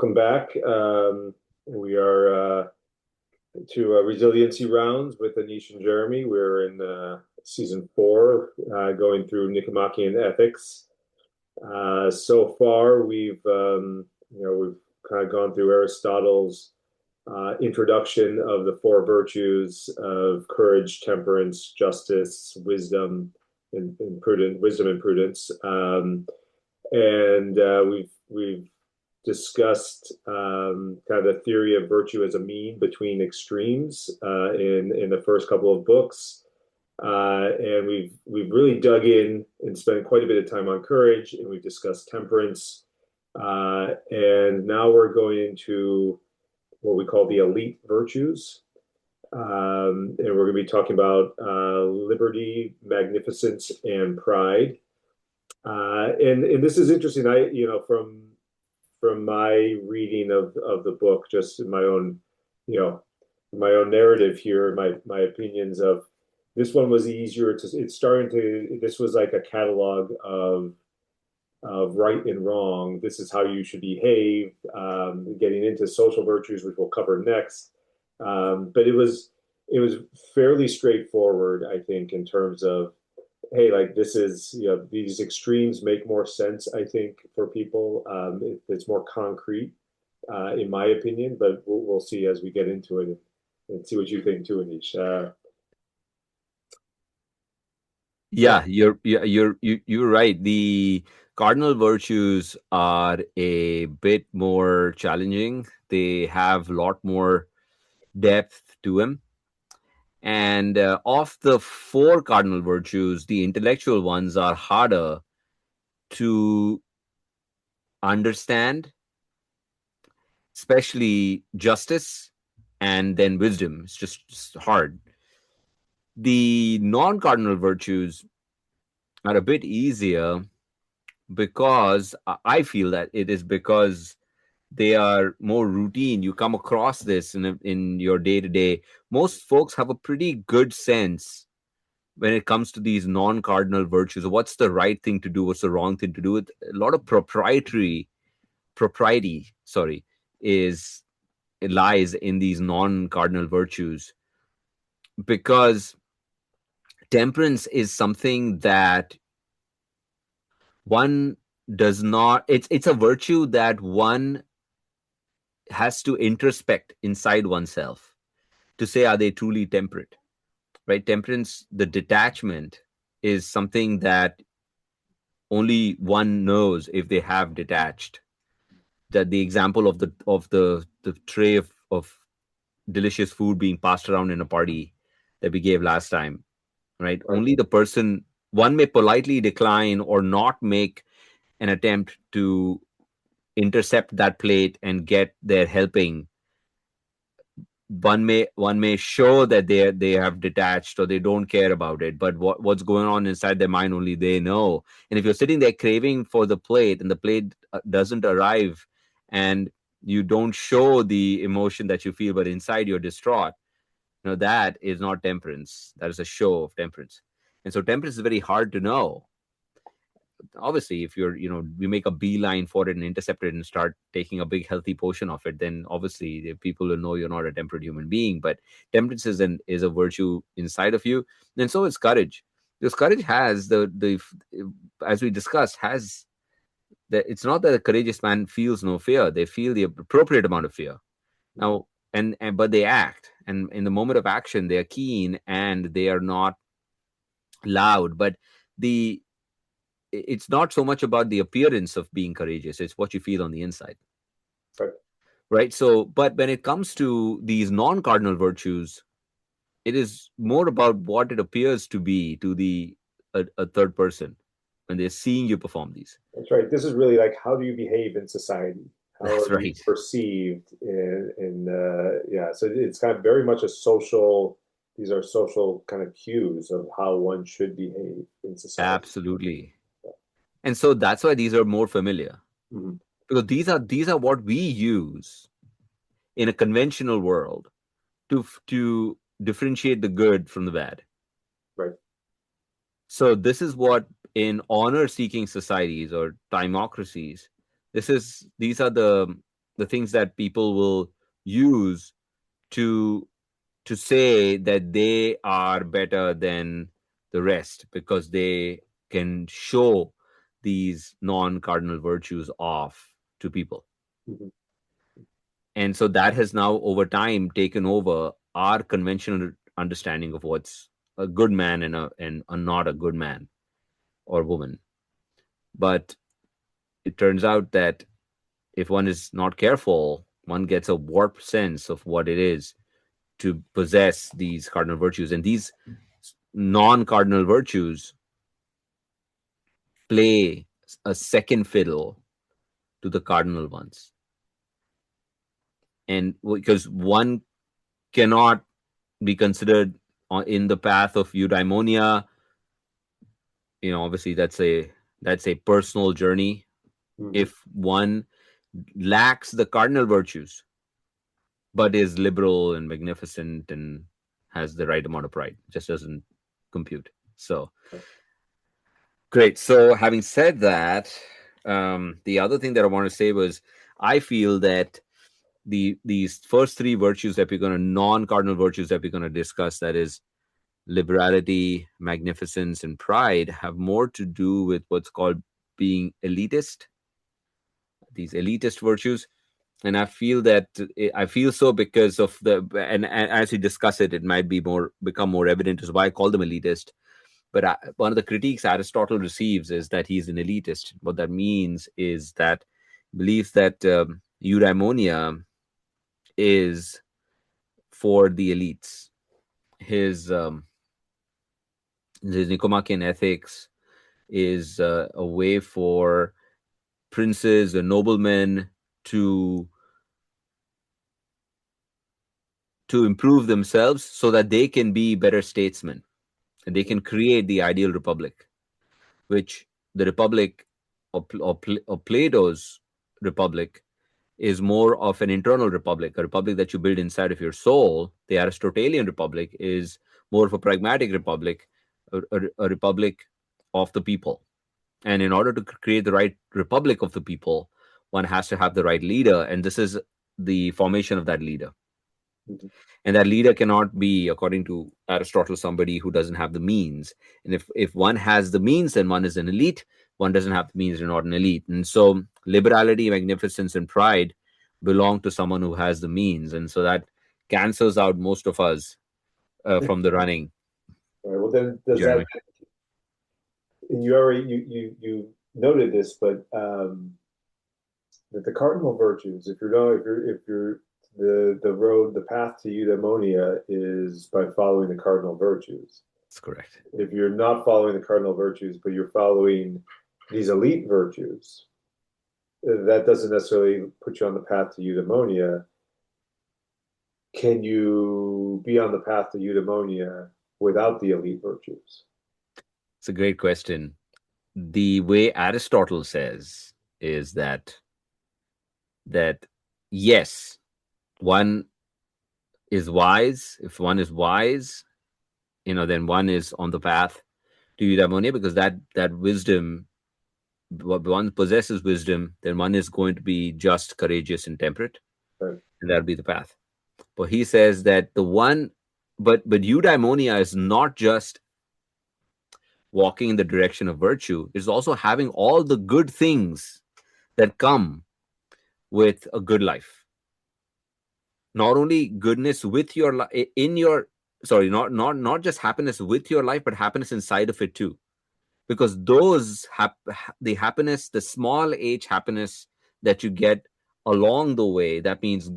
welcome back. We are to Resiliency Rounds with Anish and Jeremy. We're in season 4, going through Nicomachean Ethics. So far, we've kind of gone through Aristotle's introduction of the 4 virtues of courage, temperance, justice, wisdom, and prudence. And we've discussed kind of the theory of virtue as a mean between extremes in the first couple of books, and we've really dug in and spent quite a bit of time on courage, and we've discussed temperance, and now we're going into what we call the elite virtues. And we're going to be talking about liberty, magnificence, and pride. And this is interesting. From my reading of the book, just in you know, my own narrative here, my opinions of this one was easier to. It's starting to. This was like a catalog of right and wrong. This is how you should behave. Getting into social virtues, which we'll cover next. But it was fairly straightforward, I think, in terms of hey, like this is, these extremes make more sense, I think, for people. It's more concrete, in my opinion, but we'll see as we get into it and see what you think too, Anish. Yeah, you're right. The cardinal virtues are a bit more challenging. They have a lot more depth to them. And of the 4 cardinal virtues, the intellectual ones are harder to understand, especially justice and then wisdom. It's just hard. The non-cardinal virtues are a bit easier because I feel that it is because they are more routine. You come across this in your day to day. Most folks have a pretty good sense when it comes to these non-cardinal virtues. What's the right thing to do? What's the wrong thing to do? With a lot of propriety, sorry, is it lies in these non-cardinal virtues, because temperance is something that one does not. It's a virtue that one has to introspect inside oneself to say, are they truly temperate? Right? Temperance, the detachment, is something that only one knows if they have detached. That the example of the tray of delicious food being passed around in a party that we gave last time, right? Right. Only the person, one may politely decline or not make an attempt to intercept that plate and get their helping. One may show that they have detached or they don't care about it, but what's going on inside their mind only they know. And if you're sitting there craving for the plate and the plate doesn't arrive, and you don't show the emotion that you feel, but inside you're distraught, that is not temperance. That is a show of temperance. And so temperance is very hard to know. Obviously, if you make a beeline for it and intercept it and start taking a big healthy portion of it, then obviously the people will know you're not a temperate human being. But temperance is a virtue inside of you. And so is courage, because courage has the as we discussed, has that. It's not that a courageous man feels no fear. They feel the appropriate amount of fear now, and but they act, and in the moment of action they are keen and they are not loud. But the it's not so much about the appearance of being courageous, it's what you feel on the inside. Right. Right. So, but when it comes to these non-cardinal virtues, it is more about what it appears to be to a third person when they're seeing you perform these. That's right. This is really like how do you behave in society? How That's are you right. perceived yeah. So it's kind of very much a social. These are social kind of cues of how one should behave in society. Absolutely. And so that's why these are more familiar, Mhm. because these are what we use in a conventional world to differentiate the good from the bad. Right. So this is what, in honor seeking societies or timocracies, these are the the things that people will use to say that they are better than the rest because they can show these non-cardinal virtues off to people. Mhm. And so that has now over time taken over our conventional understanding of what's a good man and not a good man or woman. But it turns out that if one is not careful, one gets a warped sense of what it is to possess these cardinal virtues. And these non cardinal virtues play a second fiddle to the cardinal ones. And because one cannot be considered in the path of eudaimonia, obviously that's a personal journey. Mhm. If one lacks the cardinal virtues but is liberal and magnificent and has the right amount of pride, just doesn't compute. So great. So having said that, the other thing that I want to say was I feel that these first three virtues that we're going to non-cardinal virtues that we're going to discuss, that is liberality, magnificence, and pride, have more to do with what's called being elitist, these elitist virtues. And I feel so because of and as we discuss it, it might become more evident as why I call them elitist. But one of the critiques Aristotle receives is that he's an elitist. What that means is that believes that eudaimonia is for the elites. His Nicomachean Ethics is a way for princes and noblemen to improve themselves so that they can be better statesmen and they can create the ideal republic, which the republic of Plato's republic is more of an internal republic, a republic that you build inside of your soul. The Aristotelian republic is more of a pragmatic republic, a republic of the people. And in order to create the right republic of the people, one has to have the right leader. And this is the formation of that leader. Mhm. And that leader cannot be, according to Aristotle, somebody who doesn't have the means. And if one has the means, then one is an elite. One doesn't have the means, they're not an elite. And so liberality, magnificence, and pride belong to someone who has the means. And so that cancels out most of us from the running, All right. Well, then does that, Jeremy. and you already you noted this, but that the cardinal virtues, if you're not, if you're the road, the path to eudaimonia is by following the cardinal virtues. That's correct. If you're not following the cardinal virtues, but you're following these elite virtues, that doesn't necessarily put you on the path to eudaimonia. Can you be on the path to eudaimonia without the elite virtues? It's a great question. The way Aristotle says is that yes, one is wise. If one is wise, then one is on the path to eudaimonia, because that wisdom, one possesses wisdom, then one is going to be just, courageous, and temperate, Right. and that'll be the path. But he says that but eudaimonia is not just walking in the direction of virtue; it's also having all the good things that come with a good life. Not only goodness with your life in your sorry, not just happiness with your life, but happiness inside of it too, because the happiness, the small h happiness that you get along the way, that means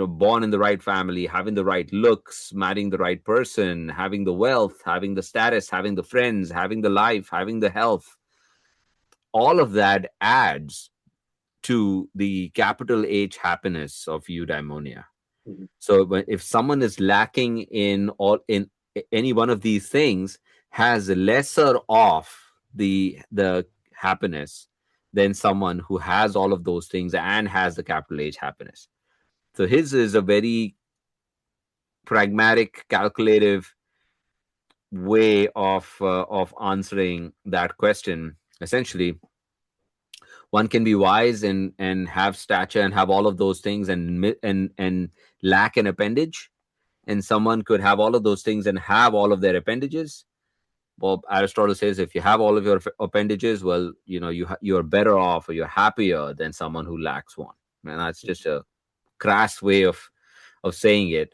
born in the right family, having the right looks, marrying the right person, having the wealth, having the status, having the friends, having the life, having the health, all of that adds to the capital H happiness of eudaimonia. Mhm. So if someone is lacking in any one of these things, has lesser of the happiness than someone who has all of those things and has the capital H happiness. So his is a very pragmatic, calculative way of answering that question. Essentially, One can be wise and have stature and have all of those things and lack an appendage, and someone could have all of those things and have all of their appendages. Well, Aristotle says if you have all of your appendages, well, you're better off, or you're happier than someone who lacks one. And that's just a crass way of saying it.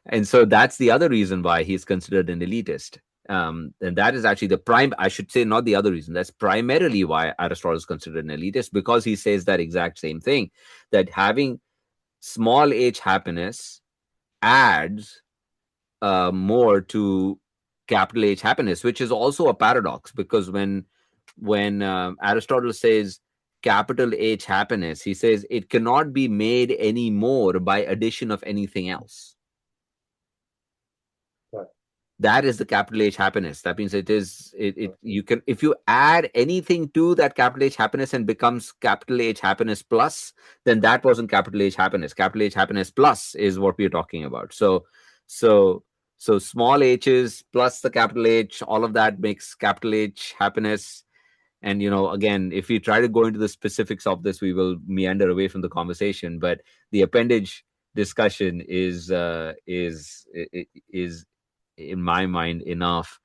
And so that's the other reason why he's considered an elitist. And that is actually the prime, I should say, not the other reason. That's primarily why Aristotle is considered an elitist, because he says that exact same thing, that having small h happiness adds more to capital H happiness, which is also a paradox, because when Aristotle says capital H happiness, he says it cannot be made any more by addition of anything else. Right. That is the capital H happiness. That means you can, if you add anything to that capital H happiness and becomes capital H happiness plus, then that wasn't capital H happiness. Capital H happiness plus is what we're talking about. So so small h's plus the capital H, all of that makes capital H happiness. And again, if we try to go into the specifics of this, we will meander away from the conversation. But the appendage discussion is in my mind enough.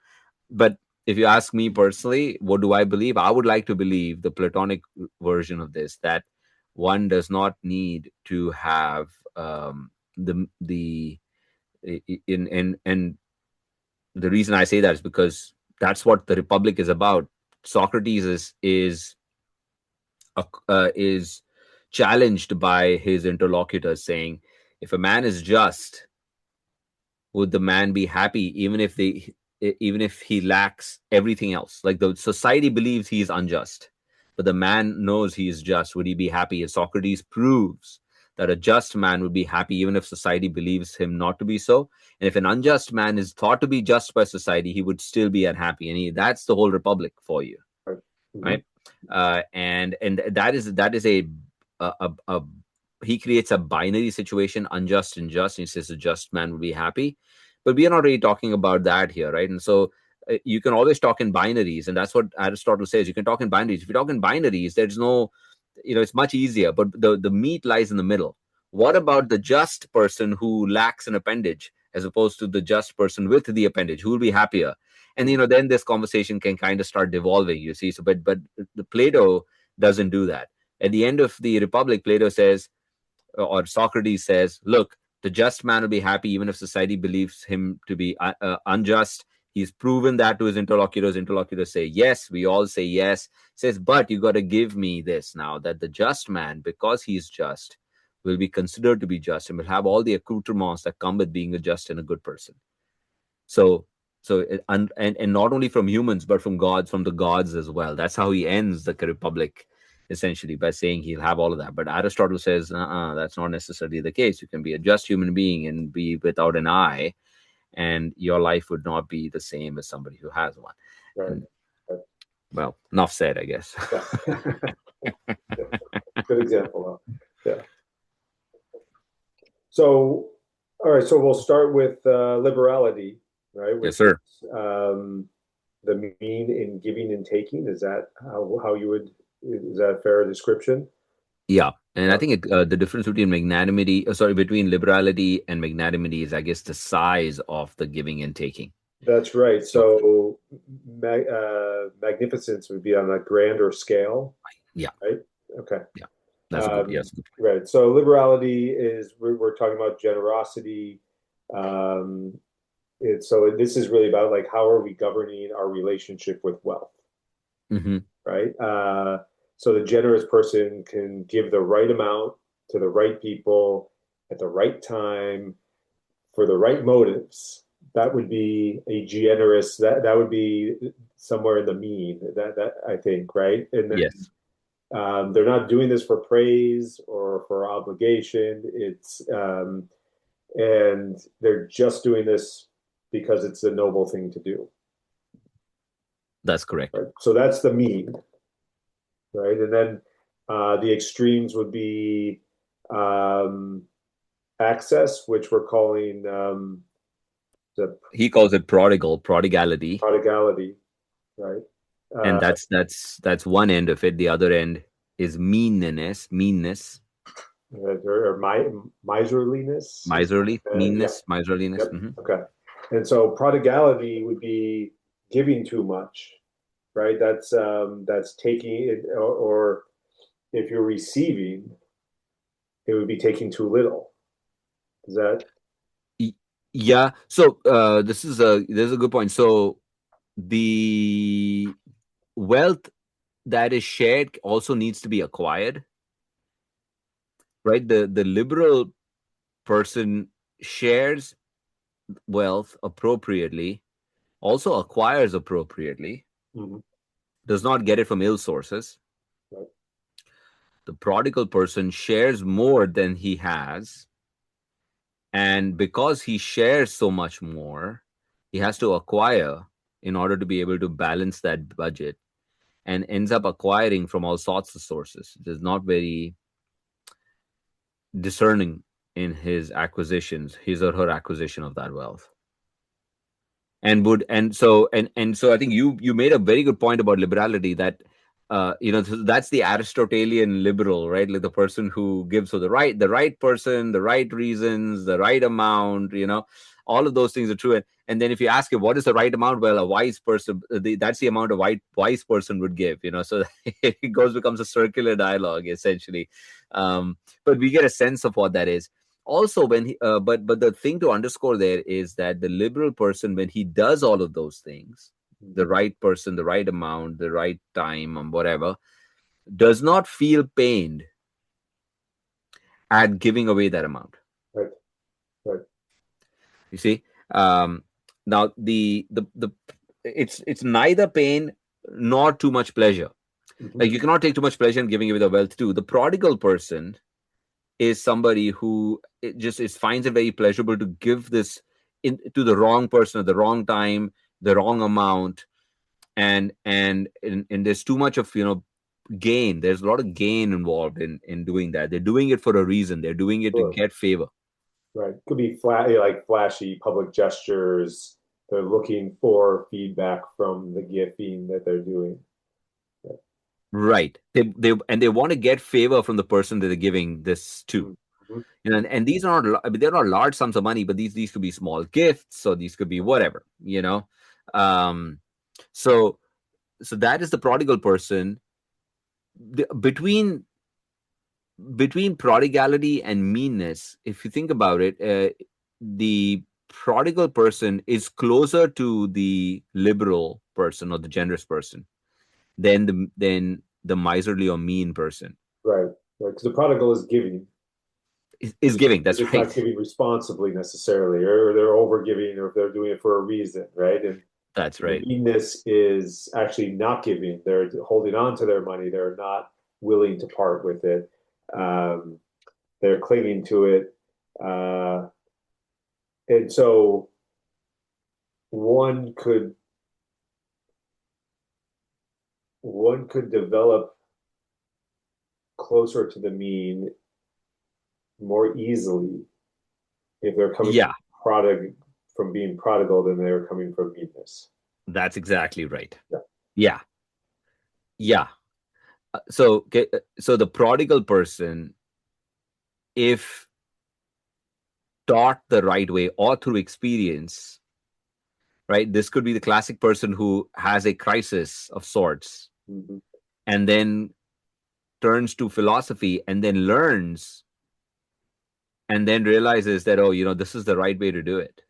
But if you ask me personally, what do I believe? I would like to believe the Platonic version of this, that one does not need to have the in and the reason I say that is because that's what the Republic is about. Socrates is challenged by his interlocutors, saying, if a man is just, would the man be happy even if he lacks everything else? Like, the society believes he is unjust, but the man knows he is just. Would he be happy? And Socrates proves that a just man would be happy even if society believes him not to be so. And if an unjust man is thought to be just by society, he would still be unhappy. And that's the whole Republic for you, Right. Mm-hmm. right? And that is a he creates a binary situation, unjust and just, and he says a just man would be happy. But we are not really talking about that here, right? And so you can always talk in binaries, and that's what Aristotle says. You can talk in binaries. If you talk in binaries, there's no, it's much easier, but the meat lies in the middle. What about the just person who lacks an appendage, as opposed to the just person with the appendage? Who will be happier? And then this conversation can kind of start devolving, you see. So but the Plato doesn't do that. At the end of the Republic, Plato says, or Socrates says, look, the just man will be happy even if society believes him to be unjust. He's proven that to his interlocutors. Interlocutors say yes. We all say yes. Says, but you got to give me this now, that the just man, because he's just, will be considered to be just and will have all the accoutrements that come with being a just and a good person. And not only from humans, but from the gods as well. That's how he ends the Republic, essentially, by saying he'll have all of that. But Aristotle says, that's not necessarily the case. You can be a just human being and be without an eye, and your life would not be the same as somebody who has one. Right. And, well, enough said, I guess. Yeah. Good example. Yeah. So, all right. So we'll start with liberality, right? Yes, sir. The mean in giving and taking. Is that how you would? Is that a fair description? Yeah. And I think the difference between between liberality and magnanimity is, I guess, the size of the giving and taking. That's right. So magnificence would be on a grander scale. Yeah. Right. Okay. Yeah. That's a good. Yes. Right. So liberality is we're talking about generosity. So this is really about, like, how are we governing our relationship with wealth? Mm-hmm. Right. So the generous person can give the right amount to the right people at the right time for the right motives. That would be a generous. That would be somewhere in the mean. That I think, right? And then, yes. They're not doing this for praise or for obligation. And they're just doing this because it's a noble thing to do. That's correct. Right? So that's the mean, right? And then the extremes would be access, which we're calling he calls it prodigality, prodigality, right? And that's one end of it. The other end is meanness, or miserliness is miserly, yeah, miserliness. yep, okay. And so prodigality would be giving too much, right? That's taking it, or if you're receiving, it would be taking too little. Is that Yeah. So there's a good point. So the wealth that is shared also needs to be acquired, right? The liberal person shares wealth appropriately, also acquires appropriately, mhm, does not get it from ill sources. right? The prodigal person shares more than he has, and because he shares so much more, he has to acquire in order to be able to balance that budget, and ends up acquiring from all sorts of sources. It is not very discerning in his or her acquisition of that wealth. And I think you made a very good point about liberality, that that's the Aristotelian liberal, right? Like the person who gives for the right person, the right reasons, the right amount, all of those things are true. And then if you ask him what is the right amount, well, a wise person, that's the amount a wise person would give, so it becomes a circular dialogue essentially. But we get a sense of what that is. Also, when he but the thing to underscore there is that the liberal person, when he does all of those things, the Mhm, right person, the right amount, the right time, and whatever, does not feel pained at giving away that amount. right, right. You see, um, now the it's neither pain nor too much pleasure. Mhm, Like you cannot take too much pleasure in giving away the wealth too. The prodigal person is somebody who finds it very pleasurable to give this to the wrong person at the wrong time, the wrong amount, and there's too much of gain. There's a lot of gain involved in doing that. They're doing it for a reason. They're doing it to sure. get favor. Right. Could be flat, like flashy public gestures. They're looking for feedback from the gifting that they're doing. Yeah. Right. They want to get favor from the person that they're giving this to. Mhm. And these are not, I mean, they're not large sums of money, but these could be small gifts, or these could be whatever. Um, so so that is the prodigal person. Between prodigality and meanness, if you think about it, the prodigal person is closer to the liberal person or the generous person than the miserly or mean person Right. Right. Because the prodigal is giving. is giving. They're That's just not right. giving responsibly necessarily, or they're over giving, or if they're doing it for a reason, right? And That's the right. meanness is actually not giving. They're holding on to their money. They're not willing to part with it. Um, they're clinging to it. Uh, and so one could one could develop closer to the mean more easily if they're coming Yeah, from being prodigal than they're coming from meanness. that's exactly right. Yeah. Yeah, yeah. So the prodigal person, if taught the right way or through experience, right? This could be the classic person who has a crisis of sorts Mm-hmm. and then turns to philosophy and then learns and then realizes that, oh, this is the right way to do it.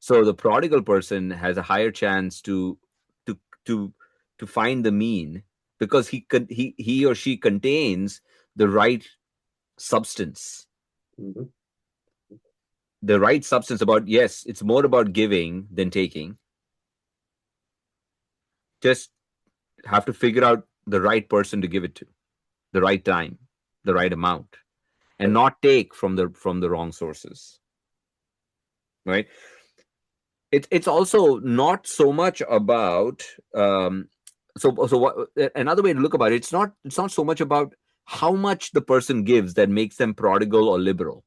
So the prodigal person has a higher chance to to to find the mean, because he or she contains the right substance. Mm-hmm. The right substance about, yes, it's more about giving than taking. Just have to figure out the right person to give it to, the right time, the right amount, and Right. not take from the wrong sources, right? It's also not so much about, so what, another way to look about it, it's not so much about how much the person gives that makes them prodigal or liberal,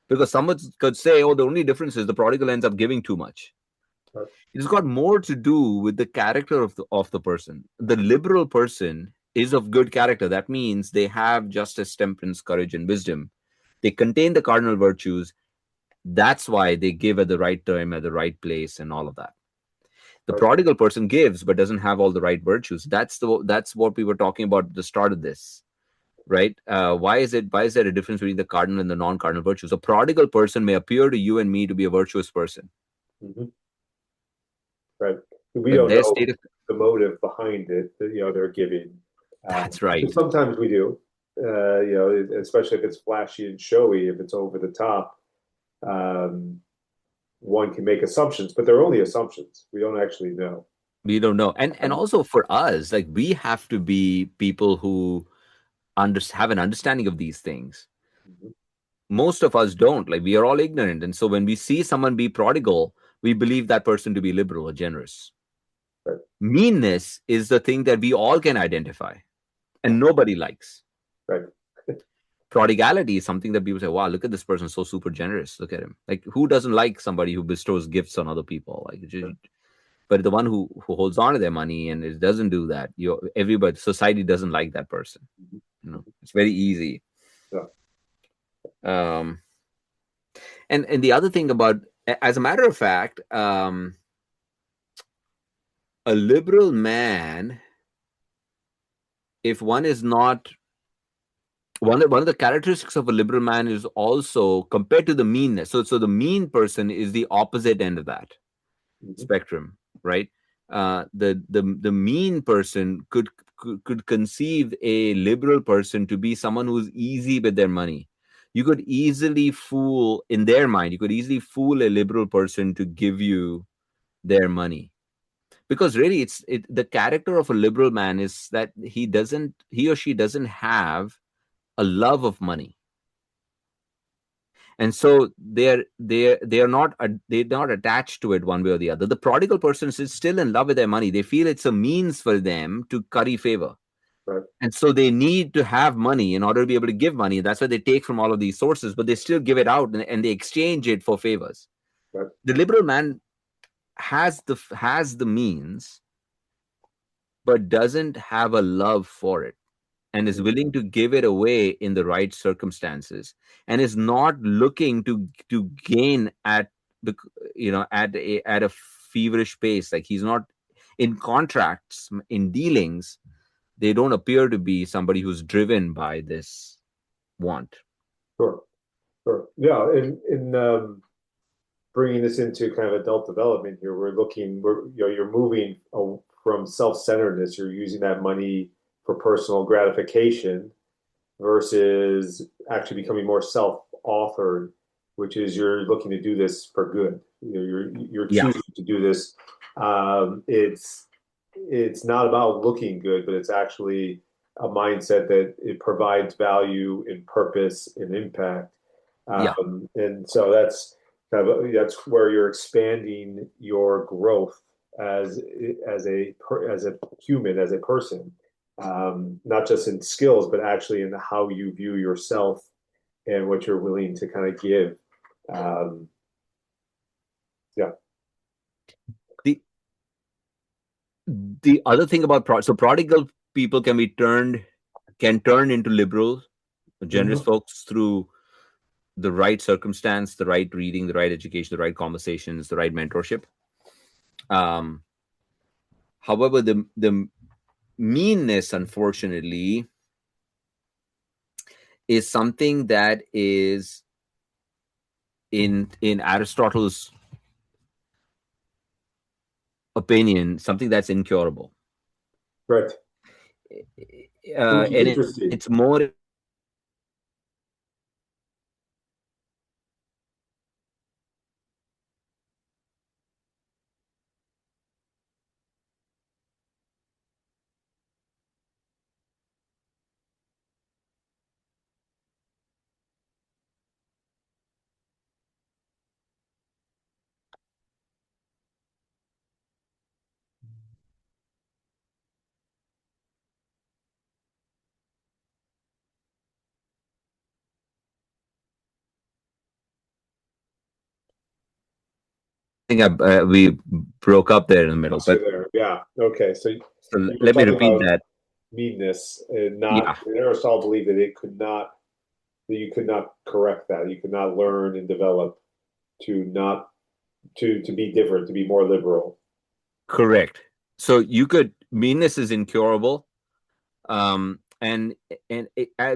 because someone could say, oh, the only difference is the prodigal ends up giving too much. Right. It's got more to do with the character of the person. The liberal person is of good character. That means they have justice, temperance, courage, and wisdom. They contain the cardinal virtues. That's why they give at the right time, at the right place, and all of that. The Right. prodigal person gives but doesn't have all the right virtues. That's what we were talking about at the start of this, right? Why is there a difference between the cardinal and the non-cardinal virtues? A prodigal person may appear to you and me to be a virtuous person, Hmm. Right. We but don't their know state of the motive behind it that, they're giving. that's right. But sometimes we do, especially if it's flashy and showy, if it's over the top. Um, one can make assumptions, but they're only assumptions. We don't actually know. We don't know, and Um, also for us, like we have to be people who have an understanding of these things. mhm. Most of us don't. Like we are all ignorant, and so when we see someone be prodigal, we believe that person to be liberal or generous. Right. Meanness is the thing that we all can identify Yeah. and nobody likes. Right. Prodigality is something that people say, wow, look at this person, so super generous. Look at him. Like, who doesn't like somebody who bestows gifts on other people? Like, but the one who holds on to their money and it doesn't do that, everybody, society doesn't like that person. Mhm. It's very easy. Yeah. Um, and the other thing about, as a matter of fact, a liberal man, if one is not one of the characteristics of a liberal man is also compared to the meanness. So the mean person is the opposite end of that Mhm. spectrum, right? The mean person could conceive a liberal person to be someone who's easy with their money. You could easily fool in their mind. You could easily fool a liberal person to give you their money, because really the character of a liberal man is that he or she doesn't have a love of money, and so they're not attached to it one way or the other. The prodigal person is still in love with their money. They feel it's a means for them to curry favor, Right. and so they need to have money in order to be able to give money. That's why they take from all of these sources, but they still give it out, and they exchange it for favors. Right. The liberal man has the means but doesn't have a love for it, and is Mhm. willing to give it away in the right circumstances, and is not looking to gain at the at a feverish pace. Like he's not in contracts, in dealings, they don't appear to be somebody who's driven by this want. Sure. Sure. Yeah. In bringing this into kind of adult development here, you're moving from self-centeredness. You're using that money for personal gratification versus actually becoming more self-authored, which is you're looking to do this for good. You're Yeah. choosing to do this. It's not about looking good, but it's actually a mindset that it provides value and purpose and impact. Yeah. And so that's where you're expanding your growth as as a human, as a person, not just in skills, but actually in how you view yourself and what you're willing to kind of give. Um, yeah. The other thing about so prodigal people can turn into liberal, generous Mhm. folks through the right circumstance, the right reading, the right education, the right conversations, the right mentorship. Um, However, the meanness, unfortunately, is something that is in Aristotle's opinion something that's incurable, Right. Which is and interesting. it's more. think we broke up there in the middle, Lost you but there. Yeah. Okay. So so you were let me talking repeat about that. meanness and not Yeah, Aristotle believed that you could not correct that. You could not learn and develop to not to be different, to be more liberal. correct. So you could meanness is incurable, and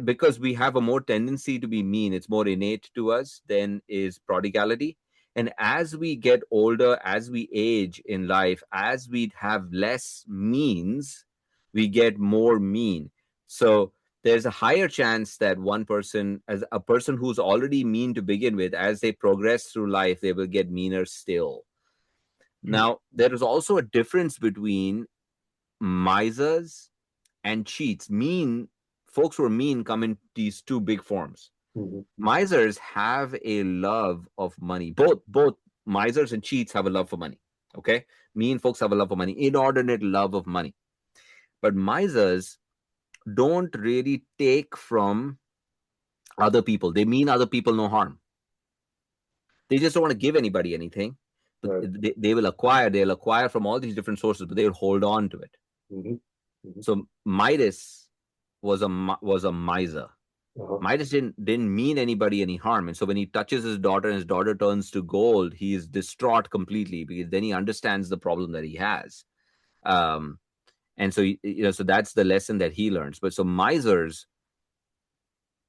because we have a more tendency to be mean, it's more innate to us than is prodigality. And as we get older, as we age in life, as we have less means, we get more mean. So there's a higher chance that one person, as a person who's already mean to begin with, as they progress through life, they will get meaner still. Now there is also a difference between misers and cheats. Mean folks who are mean come in these two big forms. Mhm. Misers have a love of money. Both misers and cheats have a love for money. Okay, mean folks have a love for money, inordinate love of money. But misers don't really take from other people. They mean other people no harm. They just don't want to give anybody anything. But Right. they'll acquire from all these different sources, but they'll hold on to it. Hmm. Hmm. So Midas was a miser. Uh-huh. Midas didn't mean anybody any harm, and so when he touches his daughter and his daughter turns to gold, he is distraught completely because then he understands the problem that he has, um, and so so that's the lesson that he learns. But so misers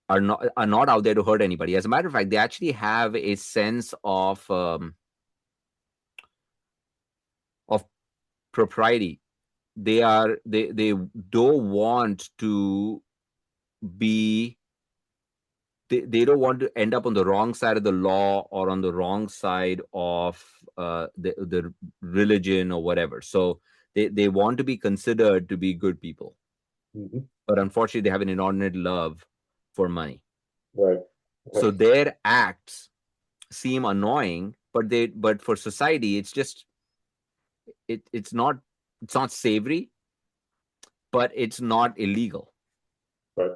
are not out there to hurt anybody. As a matter of fact, they actually have a sense of propriety. They don't want to be they don't want to end up on the wrong side of the law or on the wrong side of the religion or whatever. So they want to be considered to be good people, Hmm. but unfortunately, they have an inordinate love for money. Right. So Right. their acts seem annoying, but for society, it's not savory, but it's not illegal. Right.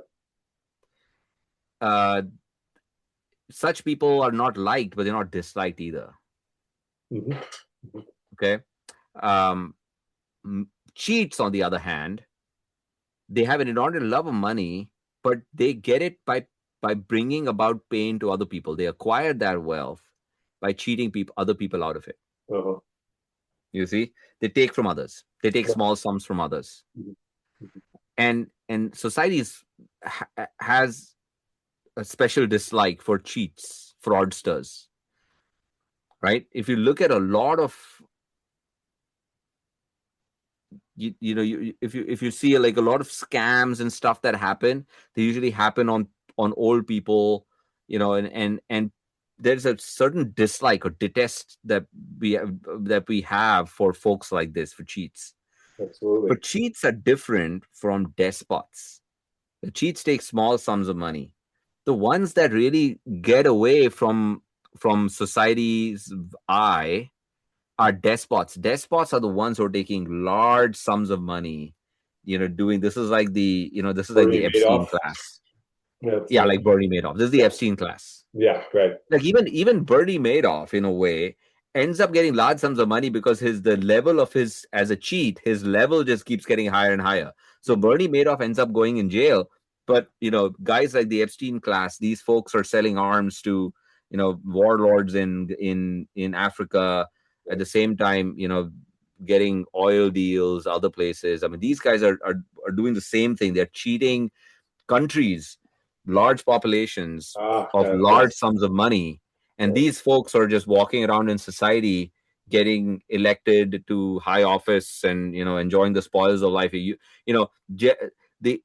Uh, Such people are not liked, but they're not disliked either. Hmm. Okay. Um, Cheats, on the other hand, they have an inordinate love of money, but they get it by bringing about pain to other people. They acquire that wealth by cheating other people out of it. Uh-huh. You see, they take from others. They take Right. small sums from others, Mhm. and societies has a special dislike for cheats, fraudsters. Right? If you look at a lot of if you see like a lot of scams and stuff that happen, they usually happen on old people, and there's a certain dislike or detest that we have for folks like this, for cheats. Absolutely. But cheats are different from despots. The cheats take small sums of money. The ones that really get away from society's eye are despots. Despots are the ones who are taking large sums of money. Doing this is like Bernie the Epstein Madoff. class. Yeah. Yeah, like Bernie Madoff. This is the Yeah. Epstein class. Yeah. Right. Like even Bernie Madoff, in a way, ends up getting large sums of money because the level of his as a cheat, his level just keeps getting higher and higher. So Hmm. Bernie Madoff ends up going in jail. But guys like the Epstein class, these folks are selling arms to warlords in Africa. At Right. the same time, getting oil deals other places. I mean, these guys are doing the same thing. They're cheating countries, large populations Ah. of Yeah. large Yes. sums of money, and Right. these folks are just walking around in society getting elected to high office and enjoying the spoils of life. You know Je- the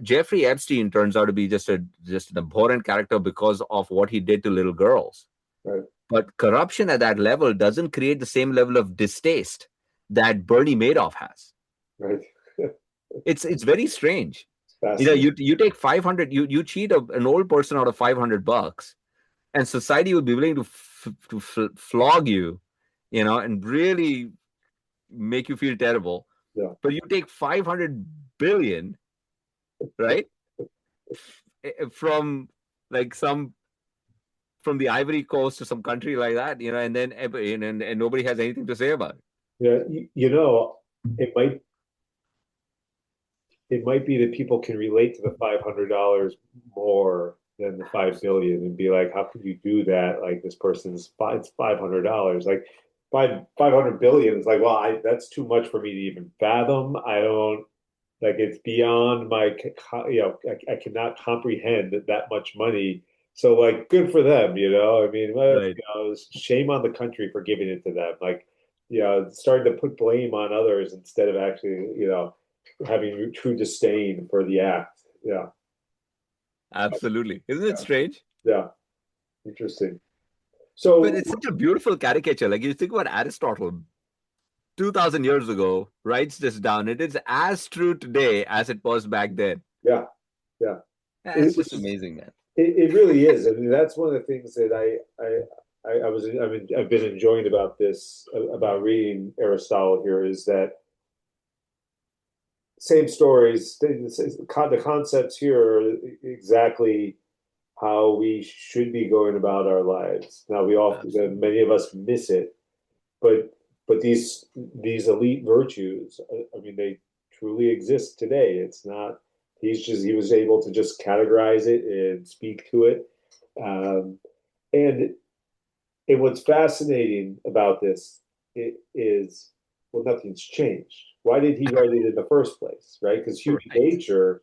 Jeffrey Epstein turns out to be just an abhorrent character because of what he did to little girls. Right. But corruption at that level doesn't create the same level of distaste that Bernie Madoff has. Right. It's very strange. It's fascinating. You take 500, you cheat an old person out of $500, and society would be willing to flog you, and really make you feel terrible. Yeah. But you take 500 billion, right, from like from the Ivory Coast to some country like that, and then and nobody has anything to say about it. Yeah, it might be that people can relate to the $500 more than the 5 billion and be like, how could you do that? Like this person's it's $500. Like 500 billion is like, well, that's too much for me to even fathom. I don't like it's beyond my, I cannot comprehend that much money. So like, good for them, I mean, well, Right. shame on the country for giving it to them. Like, starting to put blame on others instead of actually, having true disdain for the act. Yeah, Absolutely. Isn't it yeah, strange? yeah. Interesting. But So it's such a beautiful caricature. Like you think about Aristotle, 2000 years ago, writes this down. It is as true today as it was back then. yeah, yeah. That's It, just amazing, man. it really is. I mean, that's one of the things that I've been enjoying about this about reading Aristotle here is that same stories, the concepts here are exactly how we should be going about our lives. Now we often, Absolutely. many of us miss it, but these elite virtues, I mean, they truly exist today. It's not. He was able to just categorize it and speak to it, um, and what's fascinating about this is, well, nothing's changed. Why did he write it in the first place, right? Because human Right. nature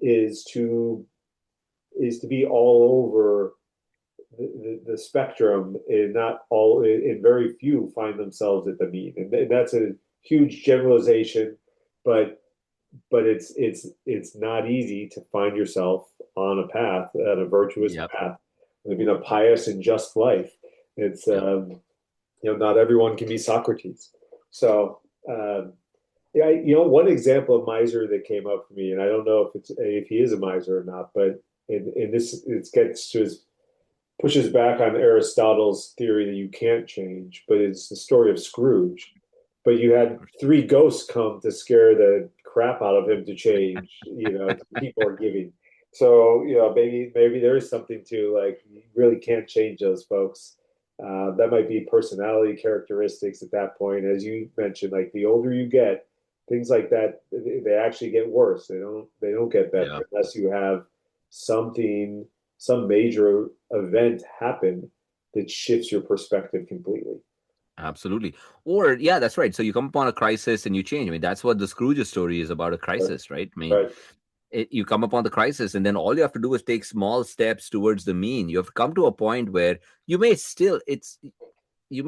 is to be all over the spectrum, and not all, and very few find themselves at the mean, and that's a huge generalization, but it's not easy to find yourself on a path, on a virtuous Yep. path, living a pious and just life. It's Yep. not everyone can be Socrates. So yeah, one example of miser that came up for me, and I don't know if he is a miser or not, but in this it gets to his pushes back on Aristotle's theory that you can't change, but it's the story of Scrooge. But you had three ghosts come to scare the crap out of him to change, to keep on giving. So, maybe there is something to, like, you really can't change those folks. That might be personality characteristics at that point. As you mentioned, like the older you get, things like that, they actually get worse. They don't get better Yeah. unless you have something, some major event happen that shifts your perspective completely. Absolutely. Or yeah, that's right. So you come upon a crisis and you change. I mean, that's what the Scrooge story is about, a Right. crisis, right? I mean, Right. you come upon the crisis and then all you have to do is take small steps towards the mean. You have to come to a point where you may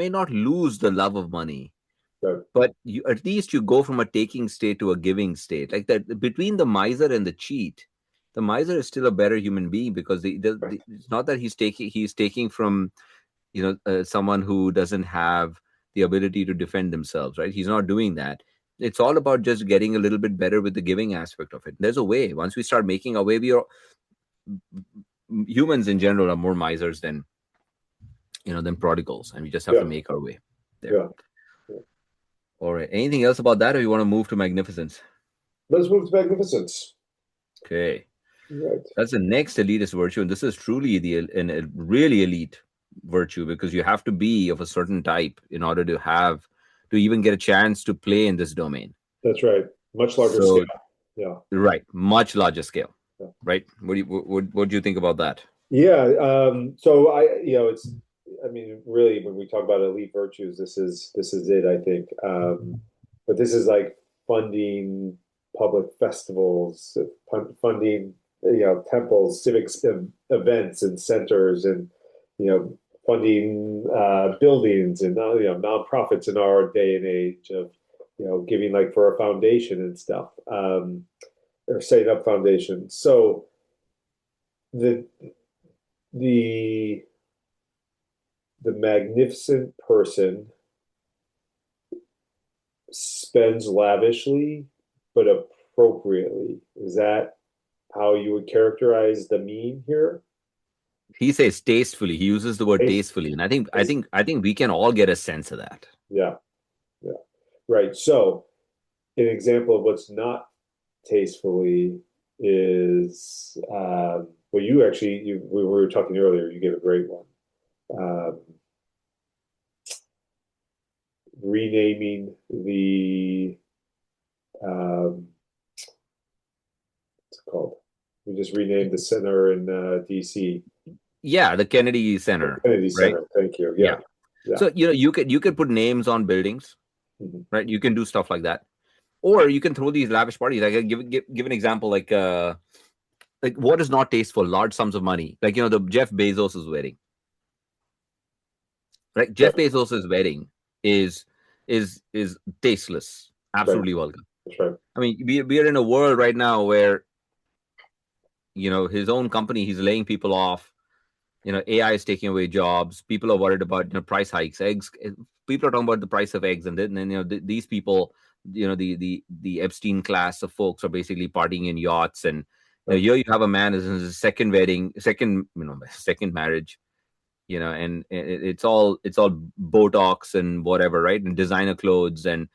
not lose the love of money, Right. but at least you go from a taking state to a giving state. Like that, between the miser and the cheat, the miser is still a better human being because Right. it's not that he's taking from someone who doesn't have the ability to defend themselves, right? He's not doing that. It's all about just getting a little bit better with the giving aspect of it. There's a way. Once we start making our way, humans in general are more misers than prodigals, and we just have to Yeah. make our way there. Yeah. Yeah. All right. Anything else about that, or you want to move to magnificence? Let's move to magnificence. Okay. Right. That's the next elitist virtue, and this is truly a really elite virtue because you have to be of a certain type in order to even get a chance to play in this domain. That's right. Much larger scale. So, Yeah. right, much larger scale, Yeah. right? What do you think about that? Yeah. So it's, I mean, really, when we talk about elite virtues, this is it, I think. But this is like funding public festivals, funding, temples, civic events and centers, and funding buildings and nonprofits in our day and age of giving, like, for a foundation and stuff, or setting up foundations. So the the the magnificent person spends lavishly but appropriately. Is that how you would characterize the mean here? He says tastefully. He uses the word Taste, tastefully, and I think I taste, think I think we can all get a sense of that. yeah, yeah, right. So an example of what's not tastefully is, well, you actually, we were talking earlier. You gave a great one. um, renaming the what's it called? We just renamed the center in DC. Yeah, the Kennedy The Center, Kennedy right? Center. Thank you. Yeah. Yeah. Yeah. So you could put names on buildings, Mhm. right? You can do stuff like that, or you can throw these lavish parties. Like give an example, like what is not tasteful? Large sums of money, like the Jeff Bezos's wedding, right? Right. Jeff Bezos's wedding is is tasteless, Right. absolutely vulgar. That's right. I mean, we are in a world right now where his own company, he's laying people off. AI is taking away jobs. People are worried about price hikes. Eggs. People are talking about the price of eggs, and then these people, the Epstein class of folks are basically partying in yachts, and Right. here you have a man is in his second wedding, second marriage, and it's all Botox and whatever, right, and designer clothes and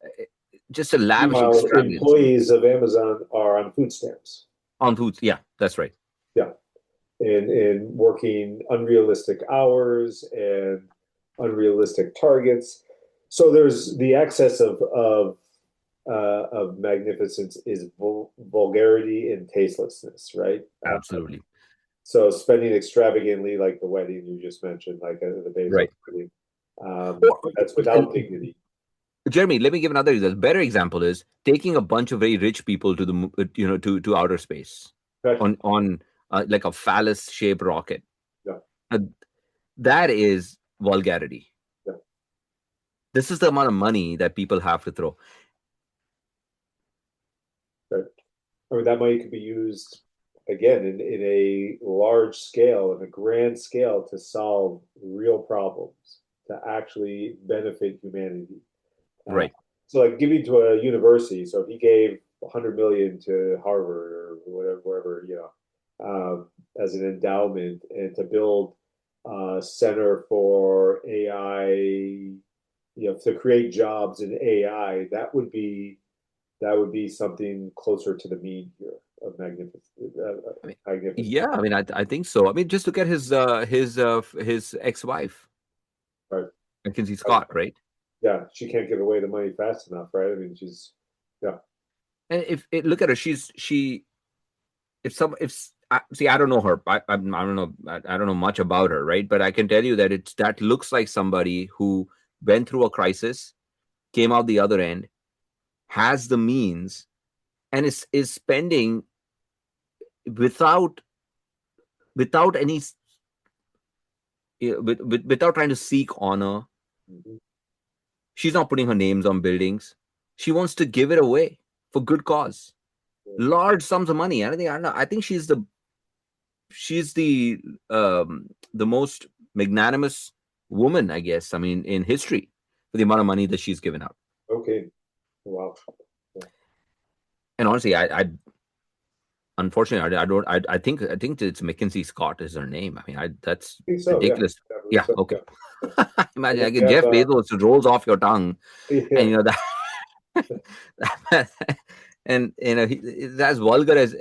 uh, just a lavish Meanwhile, extravagance employees of Amazon are on food stamps. on foods. Yeah, that's right. Yeah. And working unrealistic hours and unrealistic targets. So there's the excess of magnificence is vulgarity and tastelessness, right? Absolutely So spending extravagantly, like the wedding you just mentioned, like the Bezos right. wedding, Or, that's without dignity. Jeremy, let me give another example. Better example is taking a bunch of very rich people to to outer space Right? on like a phallus shaped rocket. Yeah, Uh, that is vulgarity. yeah, This is the amount of money that people have to throw. right. I mean, that money could be used again in a large scale, in a grand scale, to solve real problems, to actually benefit humanity. Uh, Right. so, like giving to a university. So, if he gave 100 million to Harvard or whatever, wherever, as an endowment, and to build a center for AI, to create jobs in AI, that would be something closer to the mean here of I mean, magnificence. yeah. I mean, I think so. I mean, just look at his ex wife, Right. Mackenzie Right. Scott, right? Yeah, she can't give away the money fast enough, right? I mean, yeah, And if look at her, she if some if see, I don't know her. I don't know. I don't know much about her, right? But I can tell you that that looks like somebody who went through a crisis, came out the other end, has the means, and is spending without any without trying to seek honor. mhm, She's not putting her names on buildings. She wants to give it away for good cause, yeah. large sums of money. I think she's the most magnanimous woman, I guess. I mean, in history, for the amount of money that she's given out. Okay, wow. Yeah. And honestly, I unfortunately I don't I think it's Mackenzie Scott is her name. I mean, that's I think so. Yeah, ridiculous. I believe Yeah, so. okay. Yeah, yeah. And Imagine then like you have Jeff Bezos rolls off your tongue, and yeah, that, and it's as vulgar as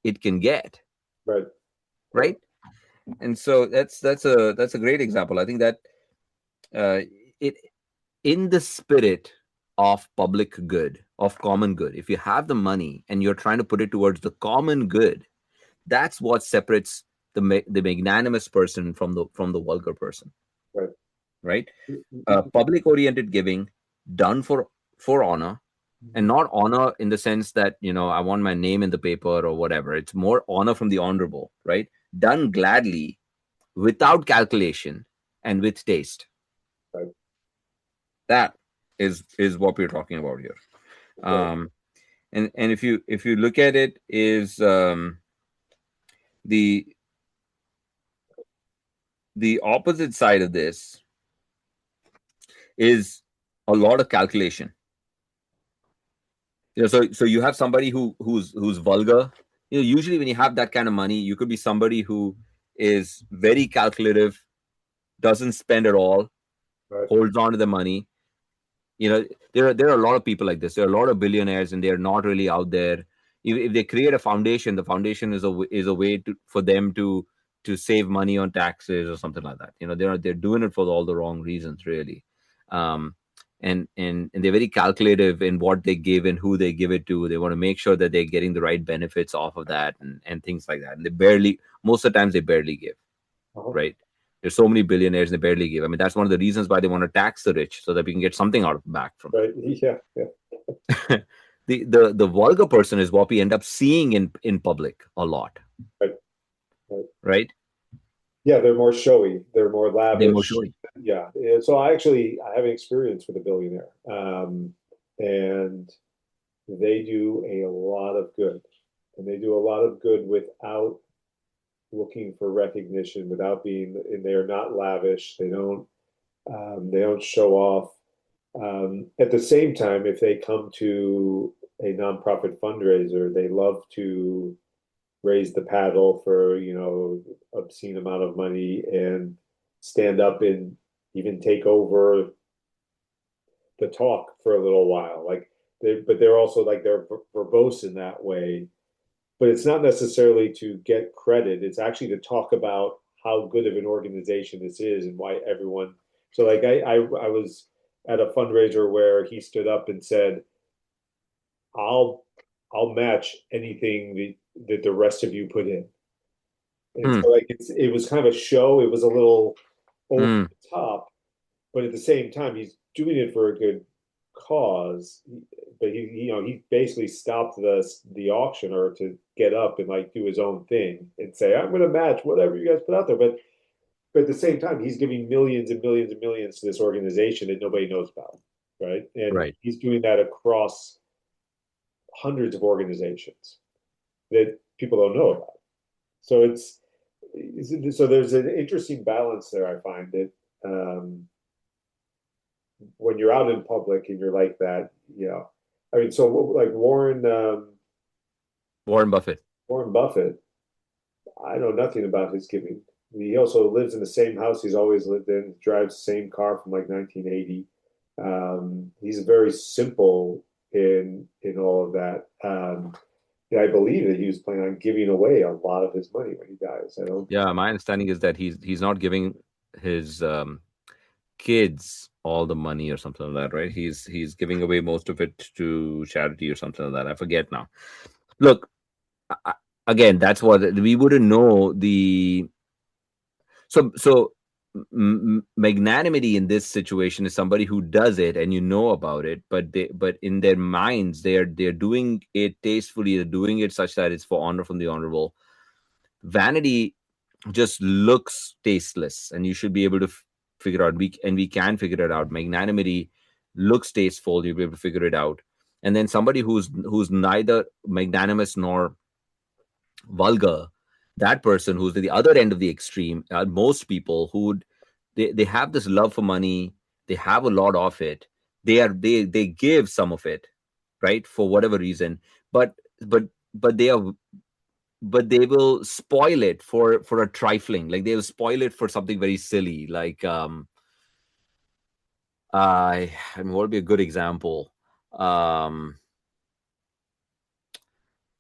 it can get, right, right. right? And so that's a great example. I think that uh, it in the spirit of public good, of common good, if you have the money and you're trying to put it towards the common good, that's what separates the magnanimous person from the vulgar person, Right. right? Public oriented giving done for honor, and not honor in the sense that I want my name in the paper or whatever. It's more honor from the honorable, right? Done gladly, without calculation, and with taste. Right, That is what we're talking about here. right. um and if you look at it, is the the opposite side of this is a lot of calculation. So you have somebody who's vulgar. Usually when you have that kind of money, you could be somebody who is very calculative, doesn't spend at all, Right. holds on to the money. There are a lot of people like this. There are a lot of billionaires, and they're not really out there. If they create a foundation, the foundation is a way for them to to save money on taxes or something like that. They're doing it for all the wrong reasons, really. Um, and they're very calculative in what they give and who they give it to. They want to make sure that they're getting the right benefits off of that, and things like that. And most of the times they barely give, Uh-huh. right? There's so many billionaires and they barely give. I mean, that's one of the reasons why they want to tax the rich, so that we can get something out of back from Right. Yeah. Yeah. it. The vulgar person is what we end up seeing in public a lot, Right. Right. right? Yeah, they're more showy. They're more They're more lavish. showing. Yeah. So I have an experience with a billionaire, and they do a lot of good, and they do a lot of good without looking for recognition, without being. And they're not lavish. They don't show off. At the same time, if they come to a nonprofit fundraiser, they love to raise the paddle for, obscene amount of money and stand up and even take over the talk for a little while. But they're also like they're verbose in that way. But it's not necessarily to get credit. It's actually to talk about how good of an organization this is and why everyone. So like I was at a fundraiser where he stood up and said, "I'll I'll match anything that the rest of you put in." And Hmm. so like it was kind of a show. It was a little over Hmm. the top, but at the same time, he's doing it for a good cause. But he basically stopped the auction or to get up and like do his own thing and say, "I'm going to match whatever you guys put out there." But at the same time, he's giving millions and millions and millions to this organization that nobody knows about, right? And Right. he's doing that across hundreds of organizations that people don't know about. So so there's an interesting balance there. I find that um, when you're out in public and you're like that, I mean, so like Warren Buffett. Warren Buffett, I know nothing about his giving. He also lives in the same house he's always lived in, drives the same car from like 1980. He's very simple in all of that. Yeah, I believe that he was planning on giving away a lot of his money when he dies. I don't. Yeah, my understanding is that he's not giving his kids all the money or something like that, right? He's giving away most of it to charity or something like that. I forget now. Look, I, again, that's what we wouldn't know the so magnanimity in this situation is somebody who does it and you know about it, but in their minds they're doing it tastefully, they're doing it such that it's for honor from the honorable. Vanity just looks tasteless, and you should be able to figure out. We can figure it out. Magnanimity looks tasteful. You'll be able to figure it out. And then somebody who's neither magnanimous nor vulgar, that person who's at the other end of the extreme, are most people who they have this love for money. They have a lot of it. They give some of it, right, for whatever reason. But but but they are but they will spoil it for a trifling, like they'll spoil it for something very silly, like I mean, what would be a good example? um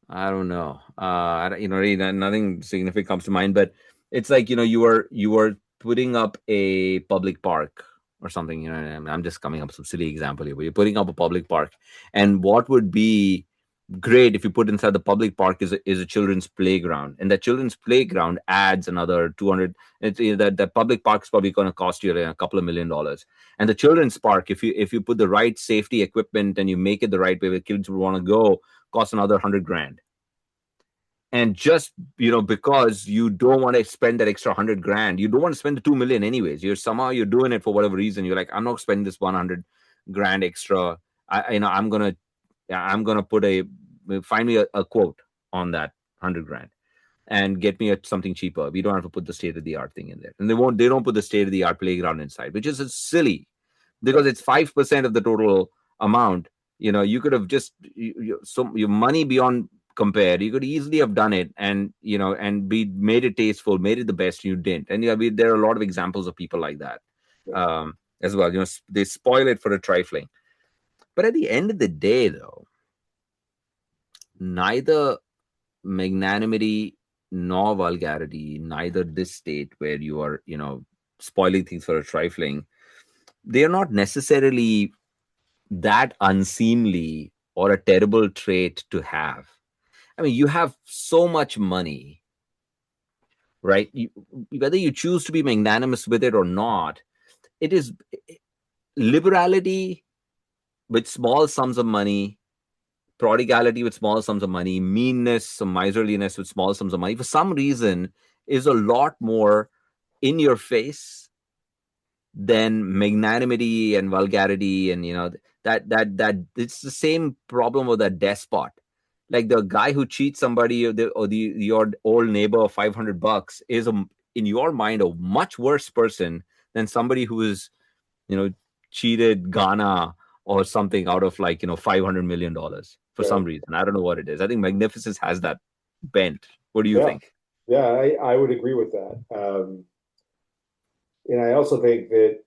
I don't know. Really, nothing significant comes to mind. But it's like, you are putting up a public park or something. I mean, I'm just coming up with some silly example here. But you're putting up a public park, and what would be great if you put inside the public park is a children's playground, and that children's playground adds another 200. That public park is probably going to cost you like a couple of $1 million. And the children's park, if you put the right safety equipment and you make it the right way where kids would want to go, costs another 100 grand. And just, because you don't want to spend that extra 100 grand, you don't want to spend the 2 million anyways, you're doing it for whatever reason. You're like, I'm not spending this 100 grand extra. I'm gonna find me a quote on that 100 grand and get me something cheaper. We don't have to put the state of the art thing in there, and they don't put the state of the art playground inside, which is silly, because it's 5% of the total amount. You could have just your money beyond compare. You could easily have done it, and be made it tasteful, made it the best. You didn't, and there are a lot of examples of people like that, as well. They spoil it for a trifling. But at the end of the day, though, neither magnanimity nor vulgarity, neither this state where you are, spoiling things for a trifling, they are not necessarily that unseemly or a terrible trait to have. I mean, you have so much money, right? Whether you choose to be magnanimous with it or not, it is liberality with small sums of money, prodigality with small sums of money, meanness, some miserliness with small sums of money, for some reason, is a lot more in your face than magnanimity and vulgarity. And that it's the same problem with a despot. Like the guy who cheats somebody, or your old neighbor of $500 is in your mind a much worse person than somebody who is, you know cheated Ghana or something out of, like, $500 million for Right. some reason. I don't know what it is. I think magnificence has that bent. What do you Yeah. think? Yeah, I would agree with that. And I also think that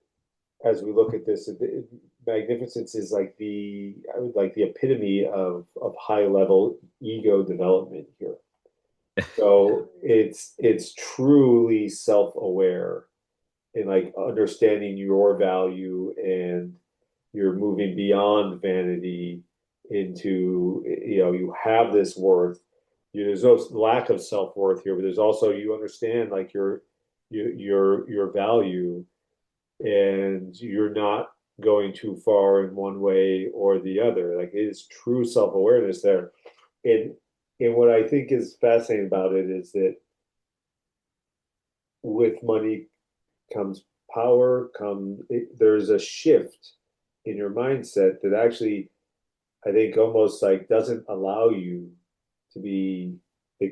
as we look at this, magnificence is like I would like the epitome of high level ego development here. So it's truly self-aware and like understanding your value, and you're moving beyond vanity into, you have this worth. There's no lack of self-worth here, but there's also, you understand like your value, and you're not going too far in one way or the other. Like, it is true self-awareness there. And and what I think is fascinating about it is that with money comes power, there's a shift in your mindset that actually, I think, almost like doesn't allow you to be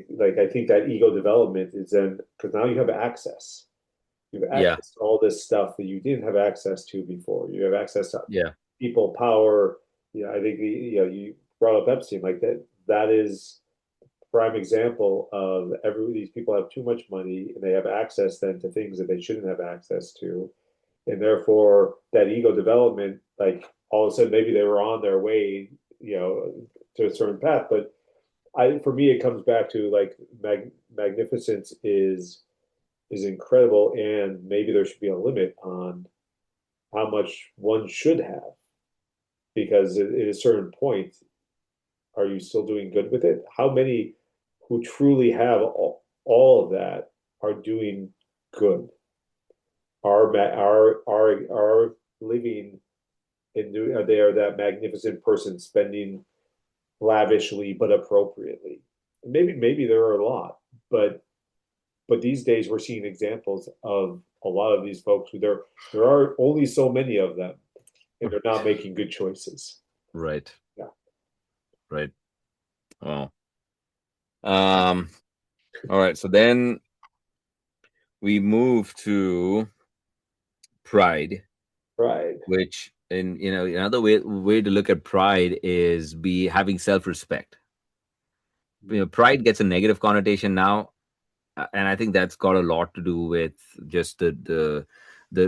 like, I think that ego development is then because now you have access. You have Yeah, access to all this stuff that you didn't have access to before. You have access to yeah, people, power. I think you brought up Epstein, like that. That is prime example of these people have too much money, and they have access then to things that they shouldn't have access to, and therefore that ego development, like all of a sudden maybe they were on their way, to a certain path. But for me, it comes back to like magnificence is incredible, and maybe there should be a limit on how much one should have, because at a certain point, are you still doing good with it? How many who truly have all of that are doing good, are living and doing, they are that magnificent person spending lavishly but appropriately. Maybe there are a lot, but these days we're seeing examples of a lot of these folks who there are only so many of them, and they're not making good choices. right, Yeah. right. Oh, all right. So then we move to pride, Right. which, another way to look at pride is be having self-respect. Pride gets a negative connotation now, and I think that's got a lot to do with just the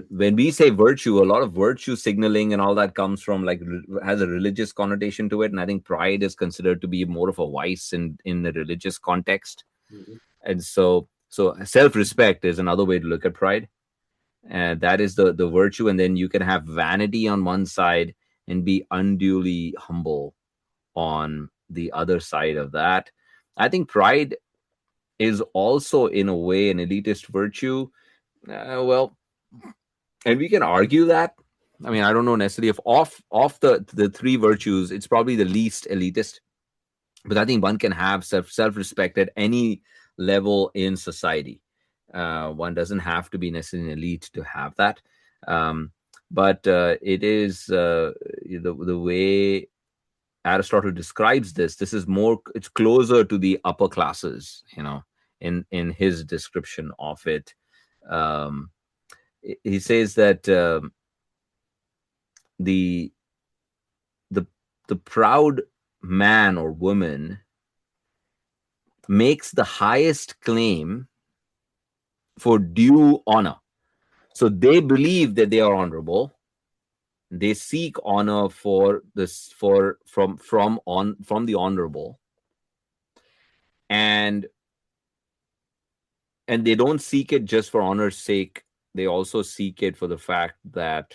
when we say virtue, a lot of virtue signaling and all that comes from, like, has a religious connotation to it, and I think pride is considered to be more of a vice in the religious context. Mm-hmm. And so self-respect is another way to look at pride, and that is the virtue. And then you can have vanity on one side and be unduly humble on the other side of that. I think pride is also, in a way, an elitist virtue. Well, and we can argue that. I mean, I don't know necessarily if off the three virtues, it's probably the least elitist. But I think one can have self respect at any level in society. One doesn't have to be necessarily an elite to have that. Um, but it is the way Aristotle describes this. This is more. It's closer to the upper classes, in his description of it. Um, he says that the the the proud man or woman makes the highest claim for due honor. So they believe that they are honorable. They seek honor for this for from the honorable, and and they don't seek it just for honor's sake. They also seek it for the fact that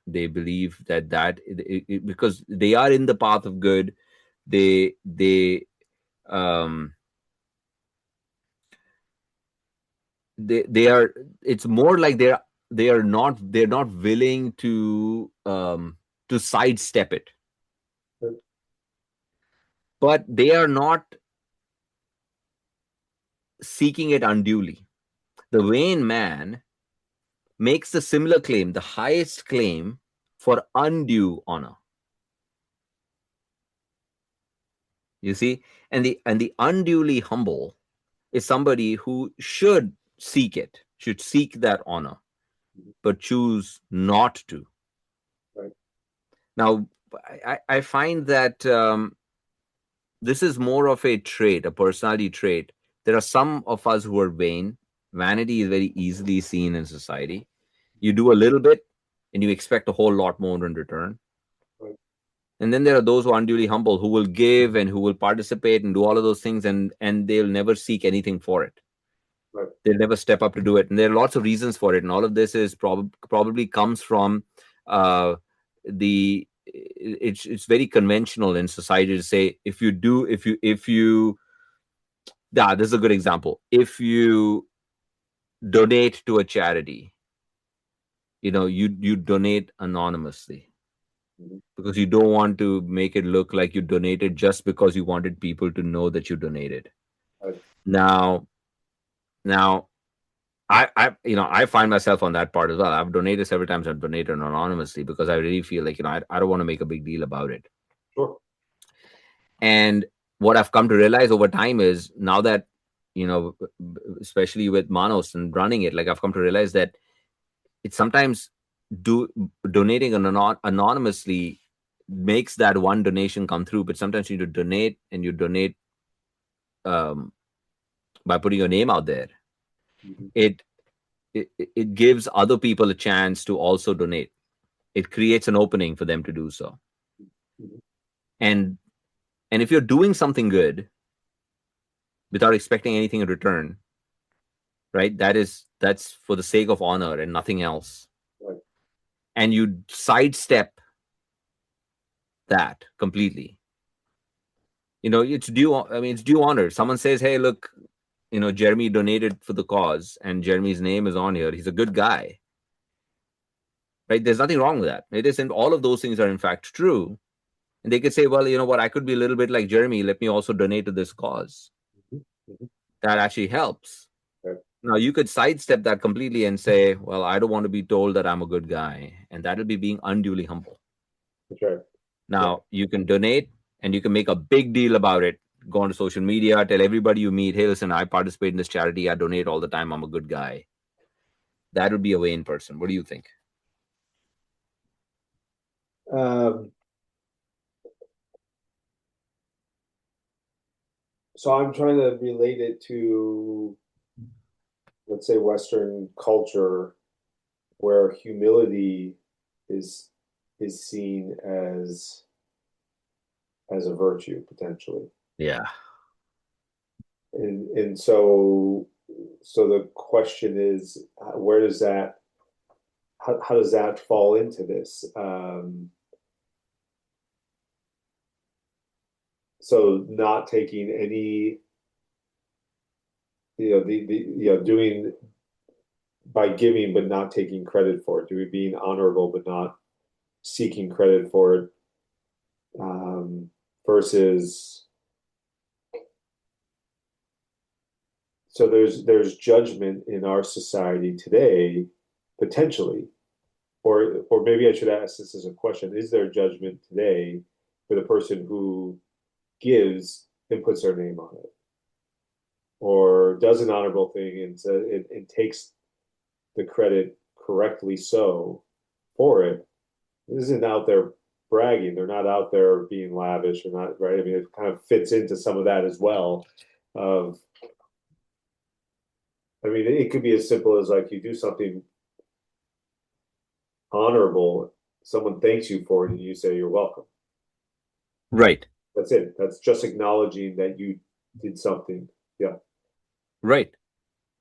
they believe that because they are in the path of good, they um they are, it's more like they're not willing to sidestep it, but they are not seeking it unduly. The vain man makes the similar claim, the highest claim, for undue honor. You see, and the unduly humble is somebody who should seek it, should seek that honor, but choose not to. Right. Now, I find that this is more of a trait, a personality trait. There are some of us who are vain. Vanity is very easily seen in society. You do a little bit and you expect a whole lot more in return. Right. And then there are those who are unduly humble, who will give and who will participate and do all of those things, and they'll never seek anything for it. Right. They'll never step up to do it. And there are lots of reasons for it. And all of this is probably comes from it's very conventional in society to say, this is a good example. If you donate to a charity, you donate anonymously Mhm. because you don't want to make it look like you donated just because you wanted people to know that you donated. Right. Now, I find myself on that part as well. I've donated several times. I've donated anonymously because I really feel like I don't want to make a big deal about it. Sure. And what I've come to realize over time is, now that, especially with Manos and running it, like, I've come to realize that it's sometimes donating anonymously makes that one donation come through, but sometimes you need to donate, and you donate um, by putting your name out there. Mhm. It, it gives other people a chance to also donate. It creates an opening for them to do so. Mhm. And if you're doing something good without expecting anything in return, right? That's for the sake of honor and nothing else. Right. And you sidestep that completely. It's due. I mean, it's due honor. Someone says, "Hey, look, Jeremy donated for the cause, and Jeremy's name is on here. He's a good guy." Right? There's nothing wrong with that. It isn't. All of those things are in fact true. And they could say, well, you know what? I could be a little bit like Jeremy. Let me also donate to this cause. Mhm. Mhm. That actually helps. Right. Now, you could sidestep that completely and say, well, I don't want to be told that I'm a good guy. And that'll be being unduly humble. That's right. Yeah. Now, you can donate and you can make a big deal about it. Go on social media, tell everybody you meet, hey, listen, I participate in this charity. I donate all the time. I'm a good guy. That would be a vain person. What do you think? Um, so I'm trying to relate it to, let's say, Western culture, where humility is is seen as a virtue potentially. Yeah. And so the question is, where does that how does that fall into this? So not taking any, doing, by giving but not taking credit for it, doing, being honorable but not seeking credit for it, versus, so there's judgment in our society today, potentially, or maybe I should ask this as a question: is there judgment today for the person who gives and puts their name on it, or does an honorable thing and takes the credit correctly so for it? This isn't out there bragging. They're not out there being lavish or not, right? I mean, it kind of fits into some of that as well. Of, I mean, it could be as simple as, like, you do something honorable, someone thanks you for it, and you say you're welcome. Right. That's it. That's just acknowledging that you did something. Yeah. Right.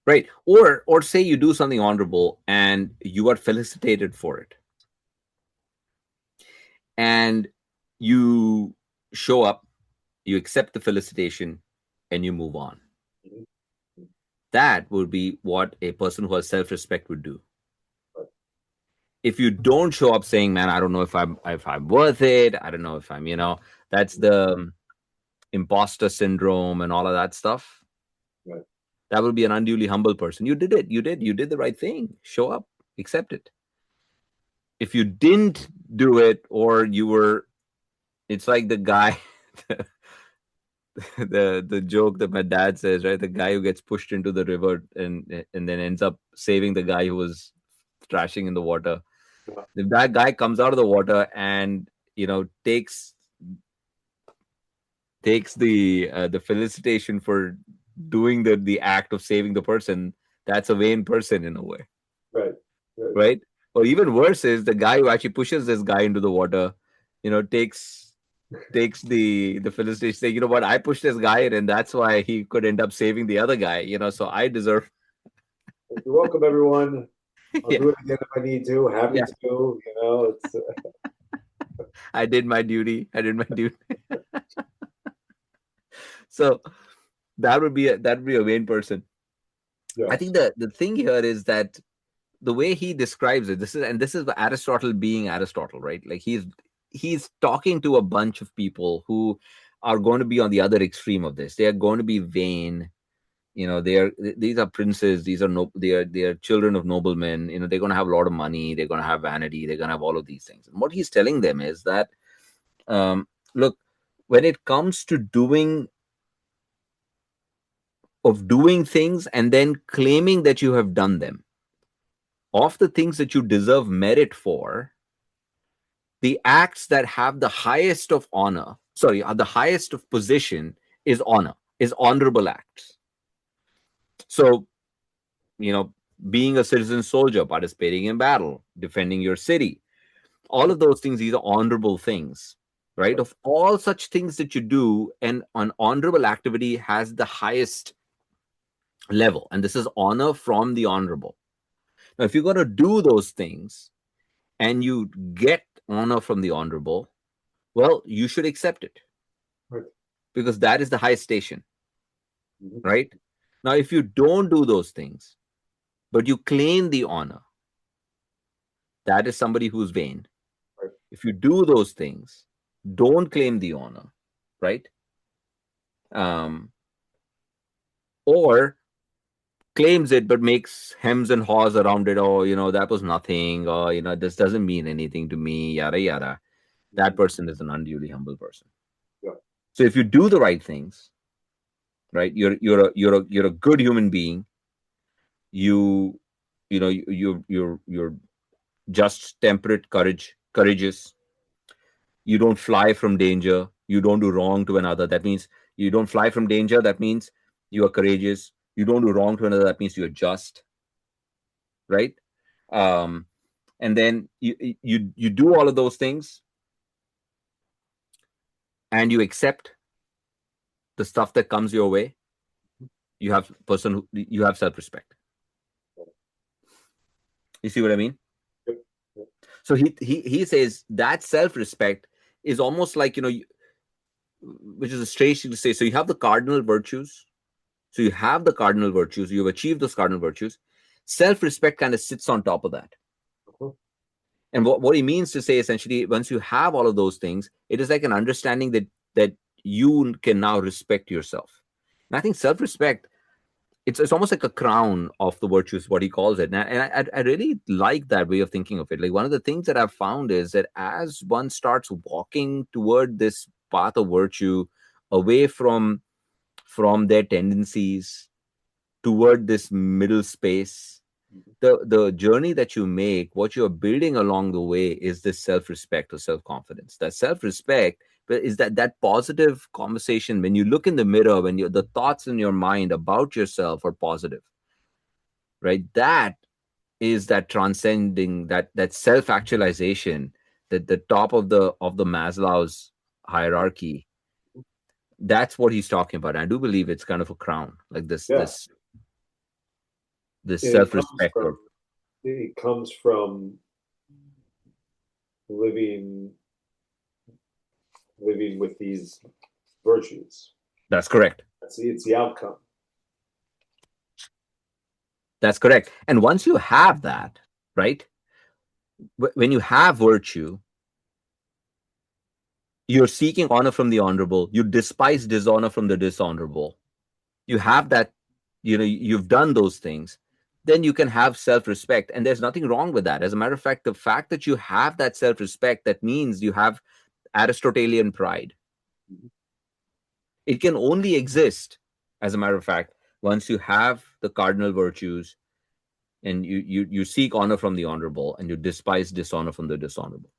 right? Or say you do something honorable and you are felicitated for it, and you show up, you accept the felicitation, and you move on. Mhm. That would be what a person who has self-respect would do. Right. If you don't show up saying, man, I don't know if I'm worth it, I don't know if I'm, that's Mhm. the imposter syndrome and all of that stuff. Right. That would be an unduly humble person. You did it. You did the right thing. Show up, accept it. If you didn't do it, or you were, it's like the guy, the joke that my dad says, right? The guy who gets pushed into the river and then ends up saving the guy who was thrashing in the water. Yeah. If that guy comes out of the water and takes the felicitation for doing the act of saving the person, that's a vain person in a way, Right. Right. right? Or even worse is the guy who actually pushes this guy into the water, takes the felicitation, saying, you know what, I pushed this guy in, and that's why he could end up saving the other guy. So I deserve. You're welcome, everyone. I'll Yeah, do it again if I need to. Happy yeah. to. It's I did my duty. I did my duty. So that would be a vain person. I yeah. think the thing here is that the way he describes it, this is Aristotle being Aristotle, right? Like he's talking to a bunch of people who are going to be on the other extreme of this. They are going to be vain. These are princes. These are no they are children of noblemen. They're going to have a lot of money. They're going to have vanity. They're going to have all of these things. And what he's telling them is that, look, when it comes to doing things and then claiming that you have done them, of the things that you deserve merit for, the acts that have the highest of honor, sorry, are the highest of position, is honor, is honorable acts. So, you know, being a citizen soldier, participating in battle, defending your city, all of those things, these are honorable things, right? Right. Of all such things that you do, and an honorable activity has the highest level, and this is honor from the honorable. Now, if you're going to do those things and you get honor from the honorable, well, you should accept it, Right. because that is the highest station, Mhm. right? Now, if you don't do those things, but you claim the honor, that is somebody who's vain. Right. If you do those things, don't claim the honor, right? Um, or claims it but makes hems and haws around it. Oh, that was nothing. Or, this doesn't mean anything to me, yada, yada. That Mhm. person is an unduly humble person. Yeah. So if you do the right things, right, you're a good human being. You you know you're just, temperate, courageous. You don't fly from danger. You don't do wrong to another. That means you don't fly from danger. That means you are courageous. You don't do wrong to another. That means you're just, right? um and then you do all of those things, and you accept the stuff that comes your way. You have self-respect. You see what I mean? Yep. Yep. So he says that self-respect is almost like, which is a strange thing to say. So you have the cardinal virtues. So you have the cardinal virtues. You've achieved those cardinal virtues. Self-respect kind of sits on top of that. Uh-huh. And what he means to say, essentially, once you have all of those things, it is like an understanding that you can now respect yourself. And I think self-respect, it's almost like a crown of the virtues, what he calls it. And I really like that way of thinking of it. Like, one of the things that I've found is that as one starts walking toward this path of virtue, away from their tendencies, toward this middle space, Mhm. the journey that you make, what you're building along the way, is this self-respect or self-confidence. That self-respect is that positive conversation. When you look in the mirror, when the thoughts in your mind about yourself are positive, right? That is that transcending, that self-actualization, that the top of the Maslow's hierarchy. That's what he's talking about. I do believe it's kind of a crown, like this Yeah. this. this And self-respect. Or it comes from living living with these virtues. that's correct. It's the outcome. That's correct. And once you have that, right? When you have virtue, you're seeking honor from the honorable. You despise dishonor from the dishonorable. You have that, you've done those things. Then you can have self-respect, and there's nothing wrong with that. As a matter of fact, the fact that you have that self-respect, that means you have Aristotelian pride. It can only exist, as a matter of fact, once you have the cardinal virtues, and you seek honor from the honorable, and you despise dishonor from the dishonorable.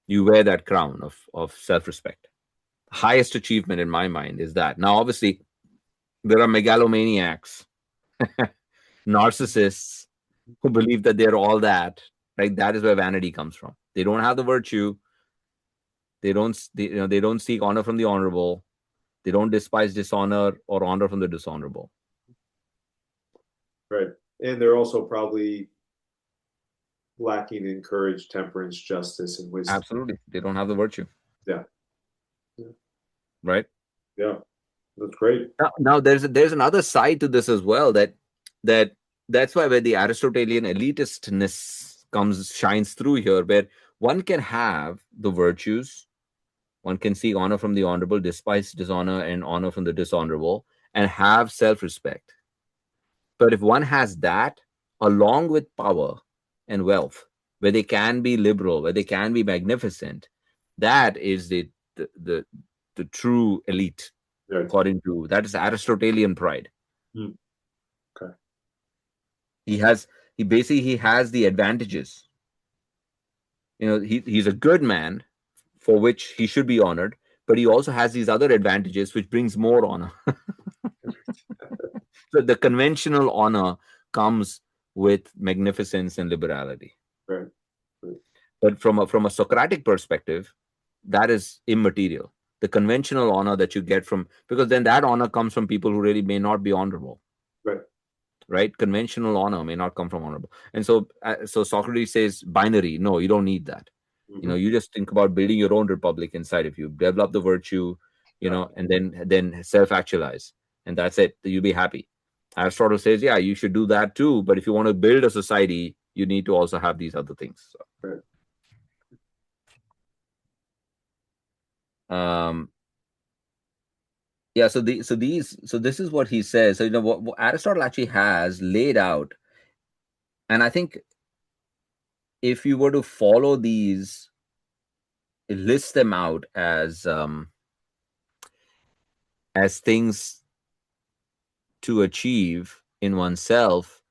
You wear that crown of self-respect. Highest achievement in my mind is that. Now, obviously, there are megalomaniacs, narcissists who believe that they're all that. Right? That is where vanity comes from. They don't have the virtue. They don't seek honor from the honorable. They don't despise dishonor or honor from the dishonorable. Right. And they're also probably lacking in courage, temperance, justice, and wisdom. Absolutely. They don't have the virtue. Yeah. Right? Yeah. That's great. Now there's another side to this as well, that's why where the Aristotelian elitistness shines through here, where one can have the virtues, one can seek honor from the honorable, despise dishonor and honor from the dishonorable, and have self-respect. But if one has that along with power and wealth, where they can be liberal, where they can be magnificent, that is the true elite. Right. According to that is Aristotelian pride. Okay. He has the advantages. He's a good man, for which he should be honored, but he also has these other advantages which brings more honor. So the conventional honor comes with magnificence and liberality. Right. Right. But from a Socratic perspective, that is immaterial. The conventional honor that you get from, because then that honor comes from people who really may not be honorable. Right. Right? Conventional honor may not come from honorable. And so Socrates says binary. No, you don't need that. Mm-hmm. You just think about building your own republic inside of you, develop the virtue, and then self-actualize, and that's it. You'll be happy. Aristotle says, yeah, you should do that too, but if you want to build a society, you need to also have these other things. So, right. Yeah, so this is what he says. So what Aristotle actually has laid out, and I think if you were to follow these, list them out as things to achieve in oneself,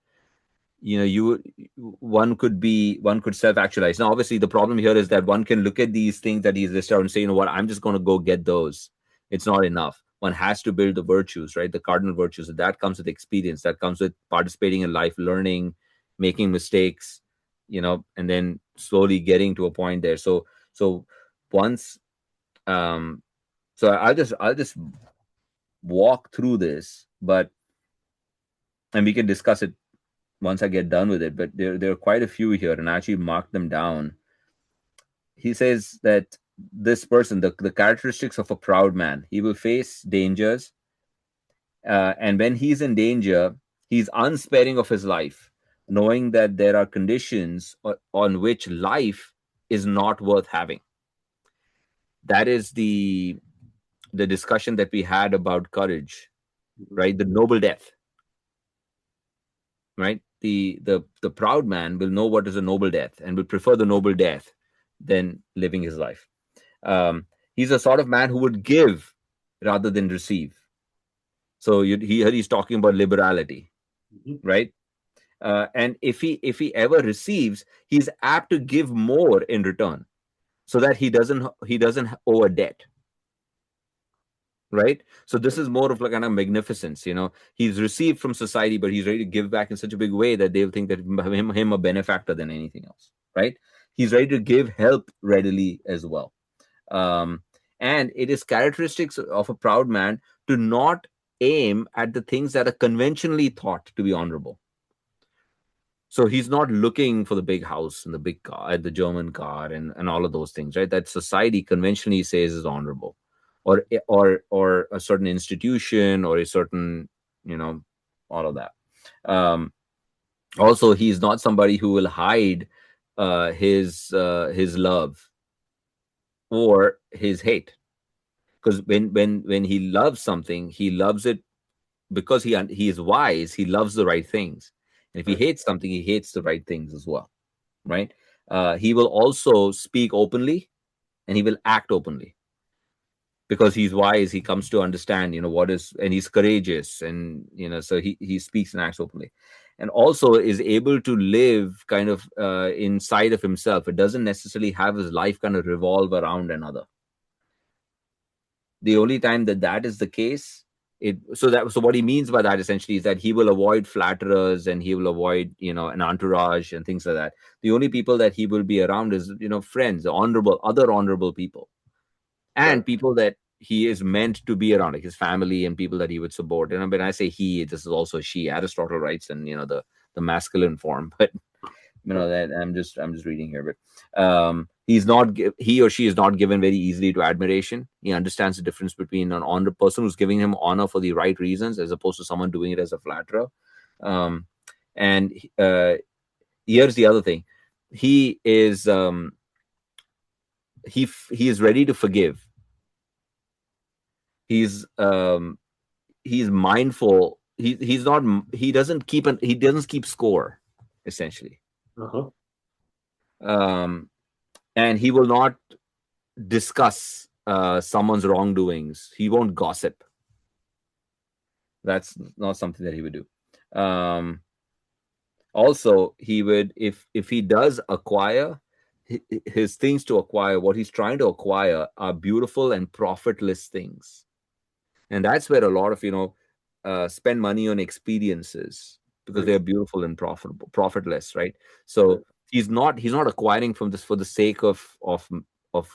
one could self-actualize. Now, obviously, the problem here is that one can look at these things that he's listed out and say, you know what, I'm just going to go get those. It's not enough. One has to build the virtues, right? The cardinal virtues. That comes with experience. That comes with participating in life, learning, making mistakes, and then slowly getting to a point there. So once, so I'll just walk through this, and we can discuss it once I get done with it. But there are quite a few here, and I actually marked them down. He says that this person, the characteristics of a proud man, he will face dangers, and when he's in danger, he's unsparing of his life, knowing that there are conditions on which life is not worth having. That is the discussion that we had about courage, right? The noble death, right? The proud man will know what is a noble death and will prefer the noble death than living his life. He's a sort of man who would give rather than receive. So he's talking about liberality, right? And if he ever receives, he's apt to give more in return, so that he doesn't owe a debt. Right? So this is more of like kind of magnificence. He's received from society, but he's ready to give back in such a big way that they'll think that him a benefactor than anything else. Right? He's ready to give help readily as well. And it is characteristics of a proud man to not aim at the things that are conventionally thought to be honorable. So he's not looking for the big house and the big car, the German car, and all of those things, right? That society conventionally says is honorable, or a certain institution or a certain, you know, all of that. Um, Also, he's not somebody who will hide his love or his hate, because when he loves something, he loves it because he is wise. He loves the right things, and if he Right. hates something, he hates the right things as well, right? He will also speak openly, and he will act openly because he's wise. He comes to understand, what is, and he's courageous, and so he speaks and acts openly, and also is able to live kind of inside of himself. It doesn't necessarily have his life kind of revolve around another. The only time that is the case, so what he means by that essentially is that he will avoid flatterers, and he will avoid an entourage and things like that. The only people that he will be around is friends, other honorable people, Right. and people that he is meant to be around, like his family and people that he would support. And when I say he, this is also she. Aristotle writes in the masculine form, but Right. that I'm just reading here. But he or she is not given very easily to admiration. He understands the difference between an honor person who's giving him honor for the right reasons, as opposed to someone doing it as a flatterer. um, and here's the other thing. He is um, he f- he is ready to forgive. He's um he's mindful. He doesn't keep score, essentially. Uh-huh. And he will not discuss someone's wrongdoings. He won't gossip. That's not something that he would do. Also, he would, if he does acquire his things to acquire, what he's trying to acquire are beautiful and profitless things. And that's where a lot of spend money on experiences, because Right. they're beautiful and profitable, profitless, right? Right. So he's not acquiring from this for the sake of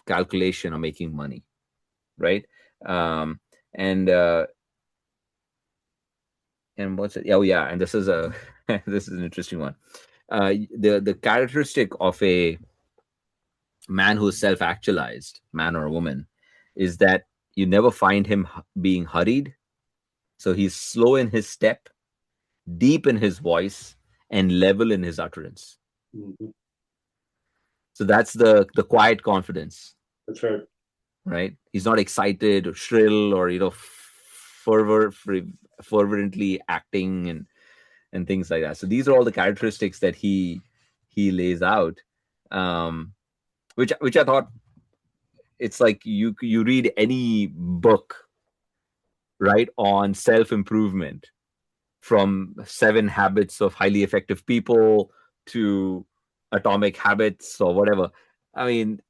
calculation or making money, right? um and and what's it? Oh yeah, and this is a this is an interesting one. The characteristic of a man who is self-actualized, man or a woman, is that you never find him being hurried. So he's slow in his step, deep in his voice, and level in his utterance. Mhm. So that's the quiet confidence, That's right. right? He's not excited or shrill, or fervor, fervently acting and things like that. So these are all the characteristics that he lays out, um, which I thought, it's like you read any book, right, on self improvement, from Seven Habits of Highly Effective People to Atomic Habits or whatever. I mean,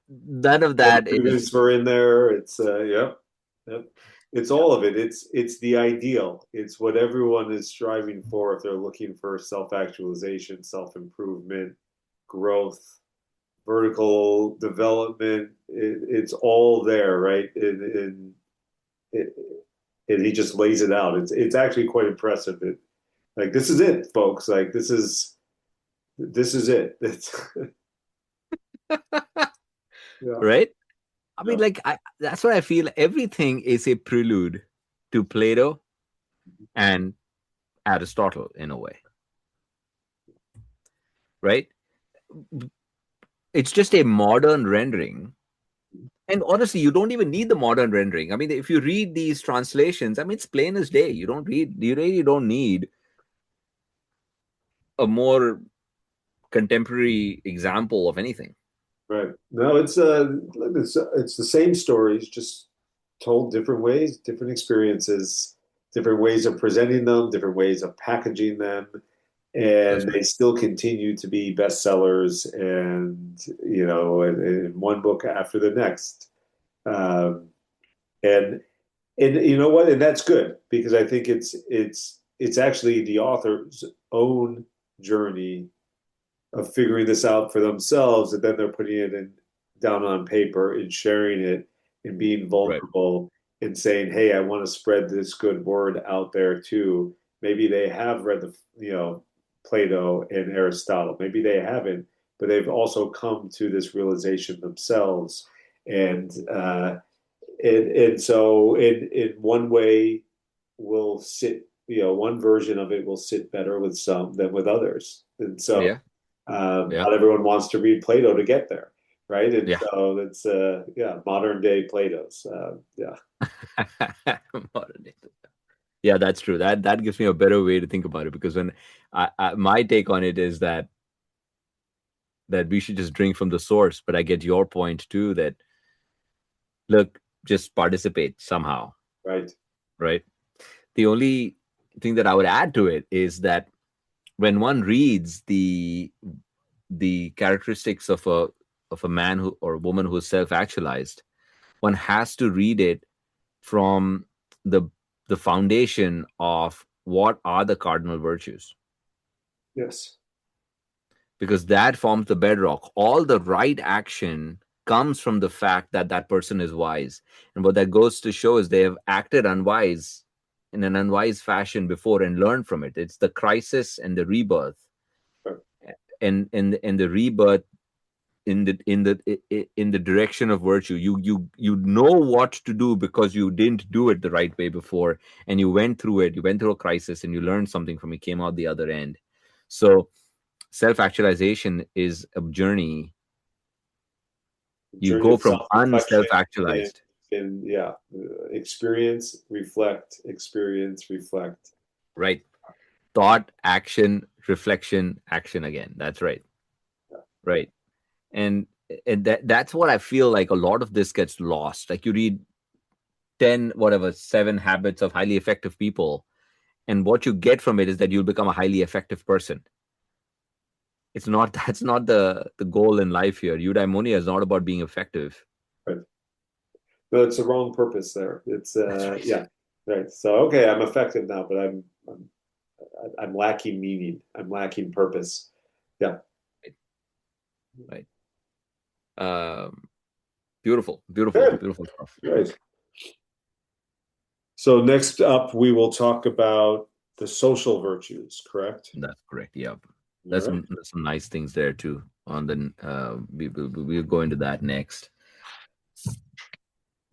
none of that is Were in there. It's yep. Yep. It's yeah, all of it. It's the ideal. It's what everyone is striving for if they're looking for self-actualization, self-improvement, growth, vertical development. It's all there, right? It, and he just lays it out. It's actually quite impressive. Like this is it, folks. Like this is it. It's yeah, right. I mean, yeah. like, that's what I feel. Everything is a prelude to Plato and Aristotle, in a way, right? It's just a modern rendering. And honestly, you don't even need the modern rendering. I mean, if you read these translations, I mean, it's plain as day. You really don't need a more contemporary example of anything. Right. No, it's the same stories, just told different ways, different experiences, different ways of presenting them, different ways of packaging them, That's and right. they still continue to be bestsellers, and in one book after the next. Um, and you know what? And that's good because I think it's actually the author's own journey of figuring this out for themselves, and then they're putting it in down on paper and sharing it and being Right. vulnerable. in saying, "Hey, I want to spread this good word out there too." Maybe they have read Plato and Aristotle. Maybe they haven't, but they've also come to this realization themselves. And and so in one way will sit, one version of it will sit better with some than with others. And so Yeah, yeah, not everyone wants to read Plato to get there, right? And yeah. so it's yeah, modern day Plato's yeah. Modern day. Yeah, that's true. That gives me a better way to think about it, because when my take on it is that we should just drink from the source. But I get your point too, that look, just participate somehow, Right. right? The only thing that I would add to it is that when one reads the characteristics of a man who or a woman who is self-actualized, one has to read it from the the foundation of what are the cardinal virtues, Yes. because that forms the bedrock. All the right action comes from the fact that that person is wise. And what that goes to show is they have acted unwise in an unwise fashion before and learned from it. It's the crisis and the rebirth. Right. And the rebirth in the direction of virtue. You know what to do because you didn't do it the right way before, and you went through it. You went through a crisis and you learned something from it, came out the other end. So self-actualization is a journey. You Journey go of from self-reflection and, unself-actualized. and yeah, experience, reflect, experience, reflect. Right? Thought, action, reflection, action again. That's right. Yeah. Right. And that's what I feel like a lot of this gets lost. Like you read 10 whatever 7 habits of highly effective people, and what you get from it is that you'll become a highly effective person. It's not That's not the goal in life here. Eudaimonia is not about being effective. Right. No, it's the wrong purpose there. It's That's right. yeah, right. So okay, I'm effective now, but I'm lacking meaning. I'm lacking purpose. Yeah. Right. um Beautiful, beautiful, Good. beautiful stuff. Right. So next up, we will talk about the social virtues, correct? That's correct. Yeah, All right. there's some nice things there too. On the we'll go into that next.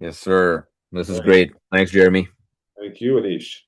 Yes, sir. This All is right. great. Thanks, Jeremy. Thank you, Anish.